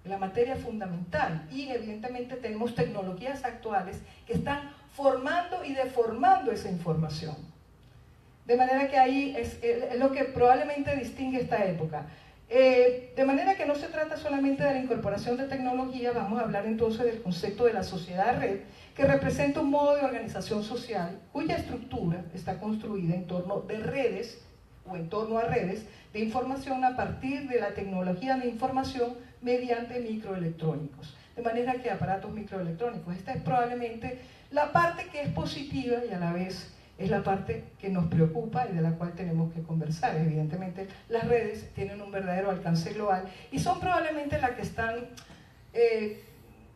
la materia fundamental, y evidentemente tenemos tecnologías actuales que están formando y deformando esa información. De manera que ahí es lo que probablemente distingue esta época. De manera que no se trata solamente de la incorporación de tecnología, vamos a hablar entonces del concepto de la sociedad red, que representa un modo de organización social cuya estructura está construida en torno de redes o en torno a redes de información a partir de la tecnología de información mediante microelectrónicos. De manera que aparatos microelectrónicos, esta es probablemente la parte que es positiva y a la vez es la parte que nos preocupa y de la cual tenemos que conversar. Evidentemente, las redes tienen un verdadero alcance global y son probablemente las que están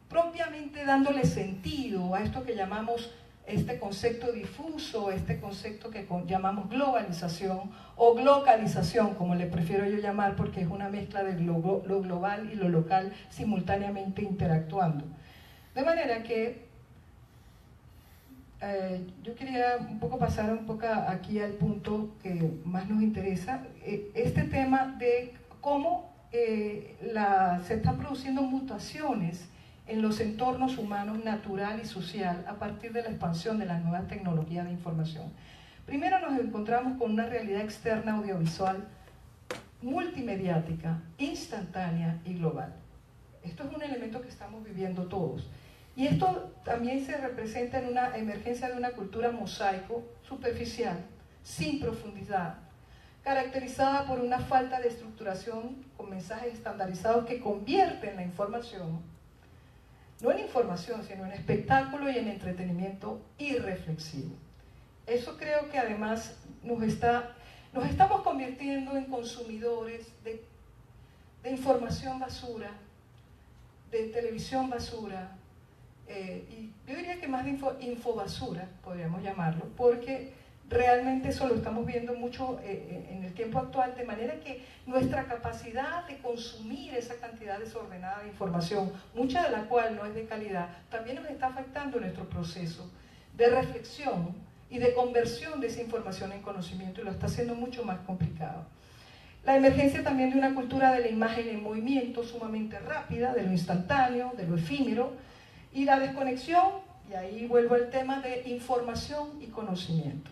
propiamente dándole sentido a esto que llamamos este concepto difuso, este concepto que llamamos globalización o glocalización, como le prefiero yo llamar, porque es una mezcla de lo global y lo local simultáneamente interactuando. De manera que yo quería un poco pasar aquí al punto que más nos interesa, este tema de cómo se están produciendo mutaciones en los entornos humanos natural y social a partir de la expansión de las nuevas tecnologías de información. Primero nos encontramos con una realidad externa audiovisual multimediática, instantánea y global. Esto es un elemento que estamos viviendo todos. Y esto también se representa en una emergencia de una cultura mosaico, superficial, sin profundidad, caracterizada por una falta de estructuración con mensajes estandarizados que convierten la información, no en información, sino en espectáculo y en entretenimiento irreflexivo. Eso creo que además nos estamos convirtiendo en consumidores de información basura, de televisión basura, y yo diría que más de infobasura, podríamos llamarlo, porque realmente eso lo estamos viendo mucho en el tiempo actual, de manera que nuestra capacidad de consumir esa cantidad desordenada de información, mucha de la cual no es de calidad, también nos está afectando nuestro proceso de reflexión y de conversión de esa información en conocimiento, y lo está haciendo mucho más complicado. La emergencia también de una cultura de la imagen en movimiento sumamente rápida, de lo instantáneo, de lo efímero, y la desconexión, y ahí vuelvo al tema de información y conocimiento.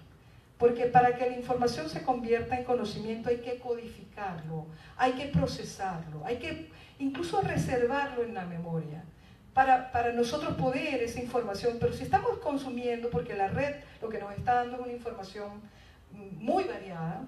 Porque para que la información se convierta en conocimiento hay que codificarlo, hay que procesarlo, hay que incluso reservarlo en la memoria para nosotros poder esa información. Pero si estamos consumiendo, porque la red lo que nos está dando es una información muy variada,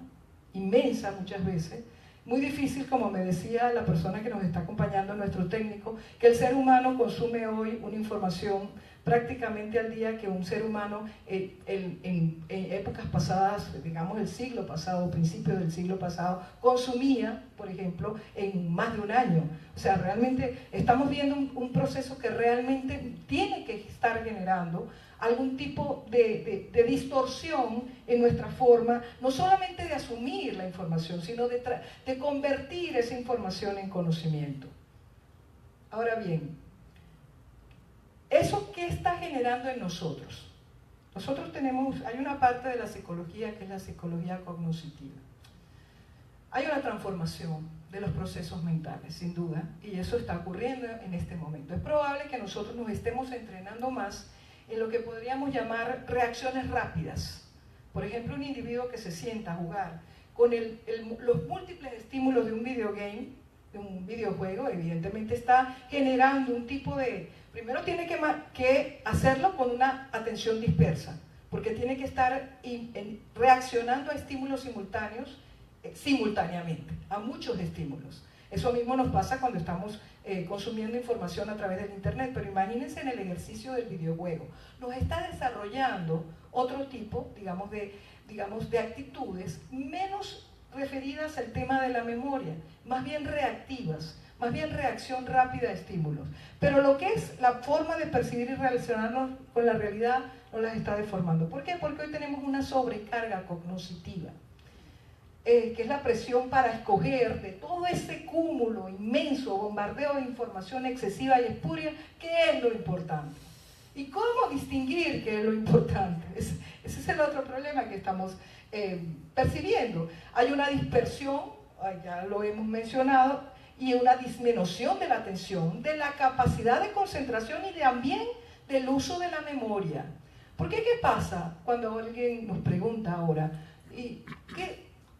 inmensa muchas veces, muy difícil, como me decía la persona que nos está acompañando, nuestro técnico, que el ser humano consume hoy una información prácticamente al día que un ser humano en épocas pasadas, digamos el siglo pasado, principios del siglo pasado, consumía, por ejemplo, en más de un año. O sea, realmente estamos viendo un proceso que realmente tiene que estar generando algún tipo de distorsión en nuestra forma, no solamente de asumir la información, sino de convertir esa información en conocimiento. Ahora bien, ¿eso qué está generando en nosotros? Nosotros hay una parte de la psicología que es la psicología cognitiva. Hay una transformación de los procesos mentales, sin duda, y eso está ocurriendo en este momento. Es probable que nosotros nos estemos entrenando más en lo que podríamos llamar reacciones rápidas. Por ejemplo, un individuo que se sienta a jugar con los múltiples estímulos de un videogame, de un videojuego, evidentemente está generando un tipo de... Primero tiene que hacerlo con una atención dispersa, porque tiene que estar reaccionando a estímulos simultáneos, simultáneamente, a muchos estímulos. Eso mismo nos pasa cuando estamos consumiendo información a través del internet, pero imagínense en el ejercicio del videojuego. Nos está desarrollando otro tipo, digamos, de actitudes menos referidas al tema de la memoria, más bien reactivas, más bien reacción rápida a estímulos. Pero lo que es la forma de percibir y relacionarnos con la realidad nos las está deformando. ¿Por qué? Porque hoy tenemos una sobrecarga cognitiva. que es la presión para escoger de todo ese cúmulo inmenso, bombardeo de información excesiva y espuria, qué es lo importante. ¿Y cómo distinguir qué es lo importante? Ese es el otro problema que estamos percibiendo. Hay una dispersión, ya lo hemos mencionado, y una disminución de la atención, de la capacidad de concentración y también del uso de la memoria. Porque ¿qué pasa cuando alguien nos pregunta ahora, ¿y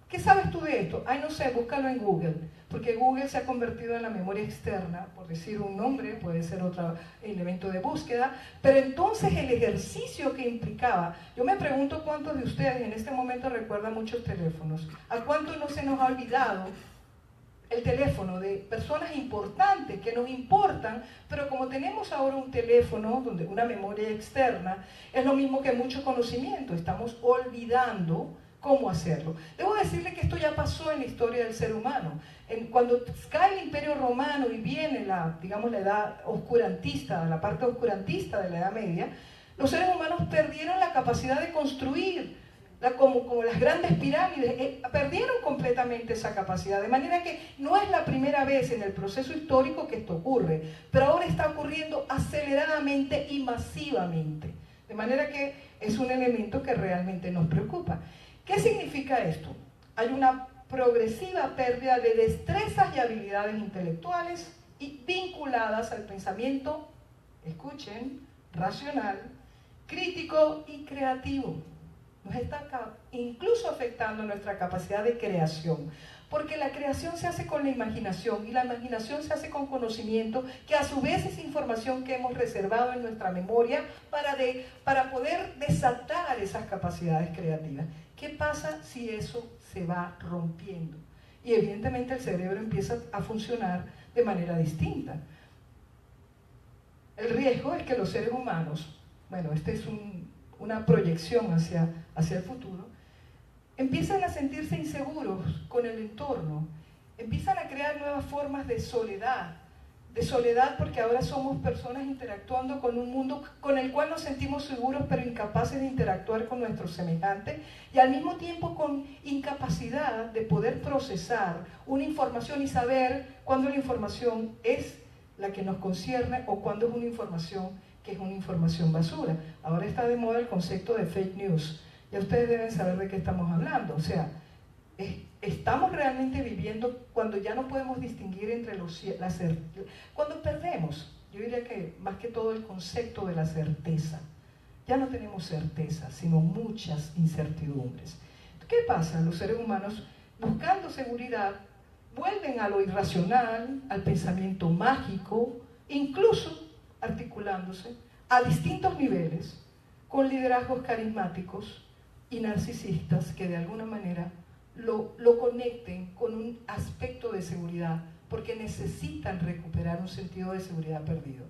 qué sabes tú de esto? Ay, no sé, búscalo en Google, porque Google se ha convertido en la memoria externa, por decir un nombre, puede ser otro elemento de búsqueda, pero entonces el ejercicio que implicaba, yo me pregunto cuántos de ustedes en este momento recuerdan muchos teléfonos, a cuántos no se nos ha olvidado el teléfono de personas importantes que nos importan, pero como tenemos ahora un teléfono donde una memoria externa, es lo mismo que mucho conocimiento, estamos olvidando cómo hacerlo. Debo decirle que esto ya pasó en la historia del ser humano. Cuando cae el Imperio Romano y viene digamos, la edad oscurantista, la parte oscurantista de la Edad Media, los seres humanos perdieron la capacidad de construir, como las grandes pirámides, perdieron completamente esa capacidad, de manera que no es la primera vez en el proceso histórico que esto ocurre, pero ahora está ocurriendo aceleradamente y masivamente, de manera que es un elemento que realmente nos preocupa. ¿Qué significa esto? Hay una progresiva pérdida de destrezas y habilidades intelectuales y vinculadas al pensamiento, escuchen, racional, crítico y creativo. Nos está incluso afectando nuestra capacidad de creación, porque la creación se hace con la imaginación y la imaginación se hace con conocimiento, que a su vez es información que hemos reservado en nuestra memoria para poder desatar esas capacidades creativas. ¿Qué pasa si eso se va rompiendo? Y evidentemente el cerebro empieza a funcionar de manera distinta. El riesgo es que los seres humanos, bueno, este es una proyección hacia el futuro, empiezan a sentirse inseguros con el entorno, empiezan a crear nuevas formas de soledad porque ahora somos personas interactuando con un mundo con el cual nos sentimos seguros pero incapaces de interactuar con nuestros semejantes y al mismo tiempo con incapacidad de poder procesar una información y saber cuándo la información es la que nos concierne o cuándo es una información que es una información basura. Ahora está de moda el concepto de fake news. Ya ustedes deben saber de qué estamos hablando. O sea, estamos realmente viviendo cuando ya no podemos distinguir entre cuando perdemos, yo diría que más que todo el concepto de la certeza. Ya no tenemos certeza, sino muchas incertidumbres. ¿Qué pasa? Los seres humanos, buscando seguridad, vuelven a lo irracional, al pensamiento mágico, incluso articulándose a distintos niveles con liderazgos carismáticos y narcisistas que de alguna manera lo conecten con un aspecto de seguridad porque necesitan recuperar un sentido de seguridad perdido.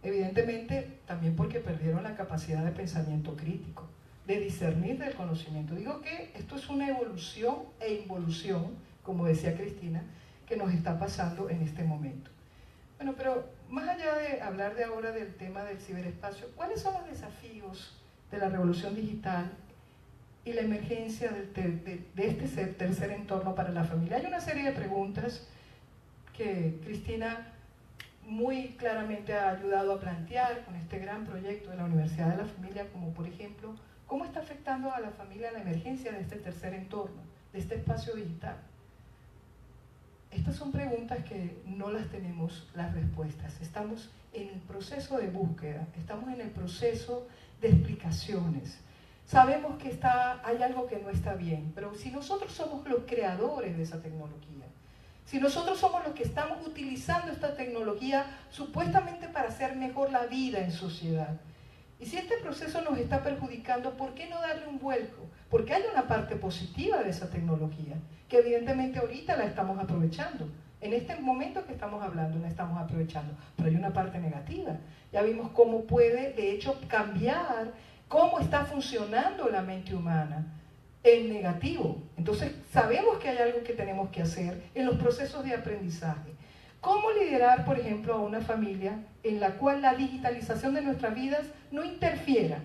Evidentemente también porque perdieron la capacidad de pensamiento crítico, de discernir del conocimiento. Digo que esto es una evolución e involución, como decía Cristina, que nos está pasando en este momento. Bueno, pero más allá de hablar de ahora del tema del ciberespacio, ¿cuáles son los desafíos de la revolución digital y la emergencia de este tercer entorno para la familia? Hay una serie de preguntas que Cristina muy claramente ha ayudado a plantear con este gran proyecto de la Universidad de la Familia, como por ejemplo, ¿cómo está afectando a la familia la emergencia de este tercer entorno, de este espacio digital? Estas son preguntas que no las tenemos las respuestas. Estamos en el proceso de búsqueda, estamos en el proceso de explicaciones. Sabemos que hay algo que no está bien, pero si nosotros somos los creadores de esa tecnología, si nosotros somos los que estamos utilizando esta tecnología supuestamente para hacer mejor la vida en sociedad, y si este proceso nos está perjudicando, ¿por qué no darle un vuelco? Porque hay una parte positiva de esa tecnología, que evidentemente ahorita la estamos aprovechando. En este momento que estamos hablando, la estamos aprovechando, pero hay una parte negativa. Ya vimos cómo puede, de hecho, cambiar cómo está funcionando la mente humana en negativo. Entonces, sabemos que hay algo que tenemos que hacer en los procesos de aprendizaje. ¿Cómo liderar, por ejemplo, a una familia en la cual la digitalización de nuestras vidas no interfiera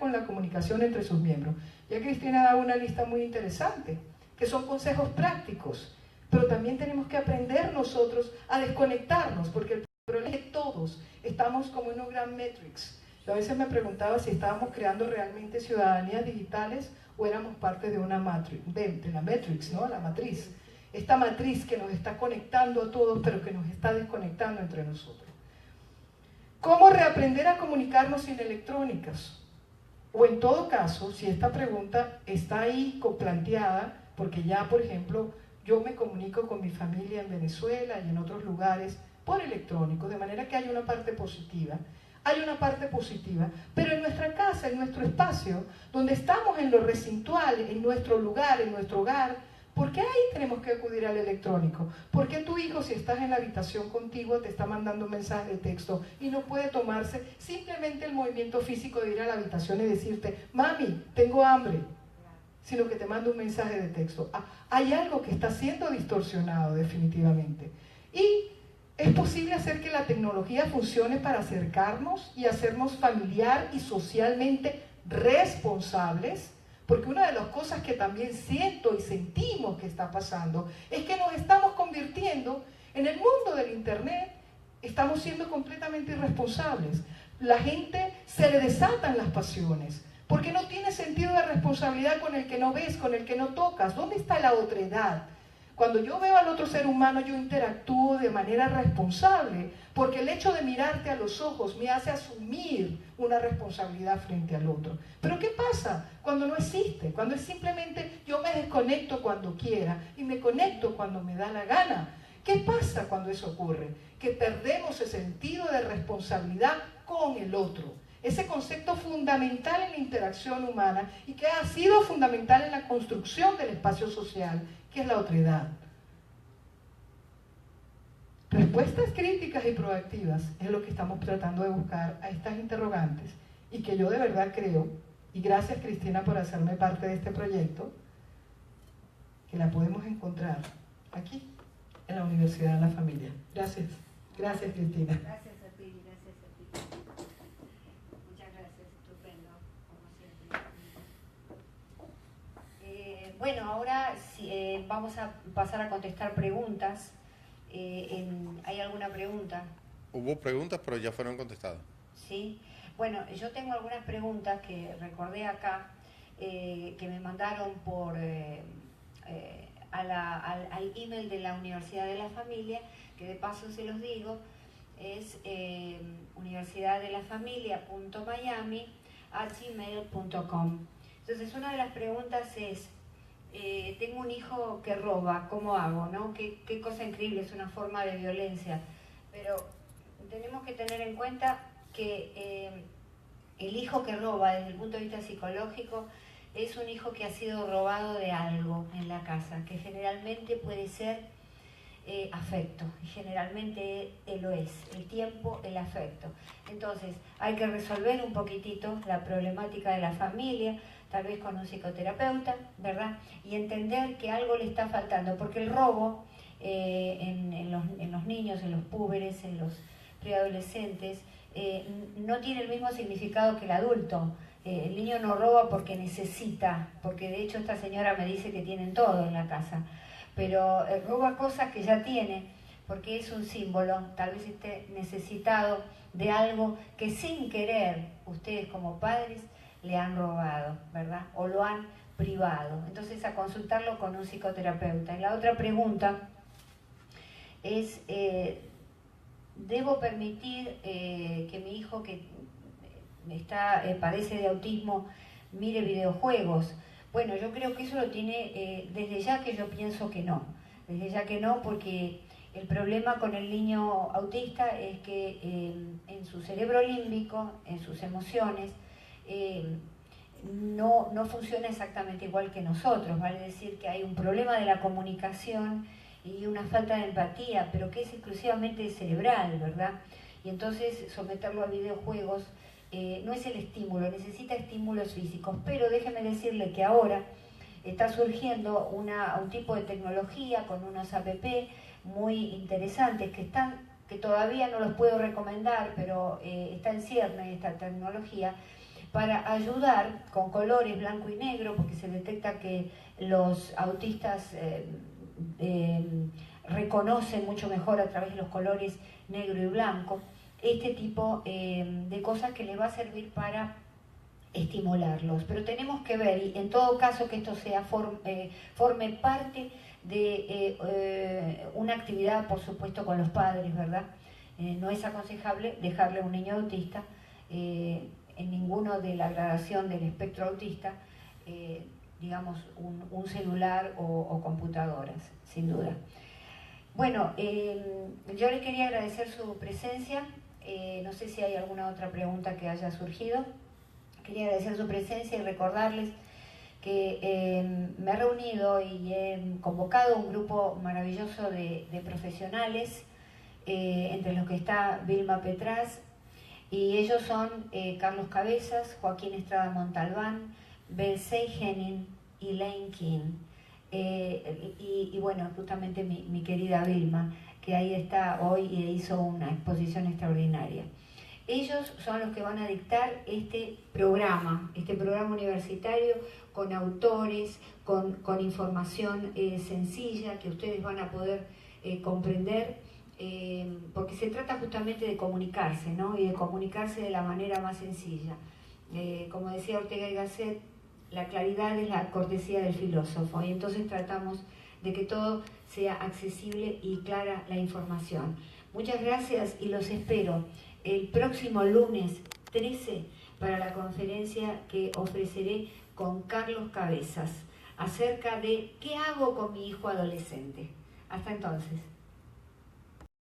con la comunicación entre sus miembros? Ya Cristina daba una lista muy interesante, que son consejos prácticos, pero también tenemos que aprender nosotros a desconectarnos, porque el problema es que todos estamos como en un gran matrix. Yo a veces me preguntaba si estábamos creando realmente ciudadanías digitales o éramos parte de una matrix, de la matrix, ¿no? La matriz. Esta matriz que nos está conectando a todos, pero que nos está desconectando entre nosotros. ¿Cómo reaprender a comunicarnos sin electrónicas? O en todo caso, si esta pregunta está ahí planteada, porque ya, por ejemplo, yo me comunico con mi familia en Venezuela y en otros lugares por electrónico, de manera que hay una parte positiva. Hay una parte positiva, pero en nuestra casa, en nuestro espacio, donde estamos en lo recintual, en nuestro lugar, en nuestro hogar, ¿por qué ahí tenemos que acudir al electrónico? ¿Por qué tu hijo, si estás en la habitación contigo, te está mandando un mensaje de texto y no puede tomarse simplemente el movimiento físico de ir a la habitación y decirte, mami, tengo hambre, sino que te manda un mensaje de texto? Hay algo que está siendo distorsionado definitivamente. Y es posible hacer que la tecnología funcione para acercarnos y hacernos familiar y socialmente responsables, porque una de las cosas que también siento y sentimos que está pasando es que nos estamos convirtiendo en el mundo del internet, estamos siendo completamente irresponsables. La gente se le desatan las pasiones, porque no tiene sentido de responsabilidad con el que no ves, con el que no tocas. ¿Dónde está la otredad? Cuando yo veo al otro ser humano, yo interactúo de manera responsable, porque el hecho de mirarte a los ojos me hace asumir una responsabilidad frente al otro. Pero ¿qué pasa cuando no existe? Cuando es simplemente yo me desconecto cuando quiera y me conecto cuando me da la gana. ¿Qué pasa cuando eso ocurre? Que perdemos el sentido de responsabilidad con el otro. Ese concepto fundamental en la interacción humana y que ha sido fundamental en la construcción del espacio social, que es la otredad. Respuestas críticas y proactivas es lo que estamos tratando de buscar a estas interrogantes y que yo de verdad creo, y gracias Cristina por hacerme parte de este proyecto, que la podemos encontrar aquí, en la Universidad de la Familia. Gracias. Gracias, Cristina. Gracias a ti, gracias a ti. Muchas gracias, estupendo, como siempre. Bueno, ahora sí, vamos a pasar a contestar preguntas. ¿Hay alguna pregunta? Hubo preguntas, pero ya fueron contestadas. Sí. Bueno, yo tengo algunas preguntas que recordé acá, que me mandaron por al email de la Universidad de la Familia, que de paso se los digo, es universidadelafamilia.miami@gmail.com. Entonces, una de las preguntas es, tengo un hijo que roba, ¿cómo hago? ¿No? Qué cosa increíble, es una forma de violencia. Pero tenemos que tener en cuenta que el hijo que roba, desde el punto de vista psicológico, es un hijo que ha sido robado de algo en la casa, que generalmente puede ser afecto, y generalmente lo es, el tiempo, el afecto. Entonces, hay que resolver un poquitito la problemática de la familia, tal vez con un psicoterapeuta, ¿verdad? Y entender que algo le está faltando, porque el robo en los niños, en los púberes, en los preadolescentes, no tiene el mismo significado que el adulto. El niño no roba porque necesita, porque de hecho esta señora me dice que tienen todo en la casa, pero roba cosas que ya tiene, porque es un símbolo, tal vez esté necesitado de algo que sin querer ustedes como padres le han robado, ¿verdad? O lo han privado. Entonces, a consultarlo con un psicoterapeuta. Y la otra pregunta es, ¿debo permitir que mi hijo que padece de autismo mire videojuegos? Bueno, yo creo que eso lo tiene, desde ya que yo pienso que no. Desde ya que no, porque el problema con el niño autista es que en su cerebro límbico, en sus emociones, no funciona exactamente igual que nosotros, vale decir que hay un problema de la comunicación y una falta de empatía, pero que es exclusivamente cerebral, ¿verdad? Y entonces someterlo a videojuegos no es el estímulo, necesita estímulos físicos, pero déjeme decirle que ahora está surgiendo un tipo de tecnología con unos app muy interesantes que todavía no los puedo recomendar, pero está en cierne esta tecnología, para ayudar con colores blanco y negro, porque se detecta que los autistas reconocen mucho mejor a través de los colores negro y blanco, este tipo de cosas que les va a servir para estimularlos. Pero tenemos que ver, y en todo caso que esto sea forme parte de una actividad, por supuesto, con los padres, ¿verdad? No es aconsejable dejarle a un niño autista en ninguno de la gradación del espectro autista, digamos, un celular o computadoras, sin duda. Bueno, yo les quería agradecer su presencia. No sé si hay alguna otra pregunta que haya surgido. Quería agradecer su presencia y recordarles que me he reunido y he convocado un grupo maravilloso de profesionales, entre los que está Vilma Petraz, y ellos son Carlos Cabezas, Joaquín Estrada Montalbán, Bel Seigenin y Lane King. Y bueno, justamente mi querida Vilma, que ahí está hoy y hizo una exposición extraordinaria. Ellos son los que van a dictar este programa universitario con autores, con información sencilla que ustedes van a poder comprender, porque se trata justamente de comunicarse, ¿no? Y de comunicarse de la manera más sencilla. Como decía Ortega y Gasset, la claridad es la cortesía del filósofo, y entonces tratamos de que todo sea accesible y clara la información. Muchas gracias y los espero el próximo lunes 13 para la conferencia que ofreceré con Carlos Cabezas acerca de qué hago con mi hijo adolescente. Hasta entonces.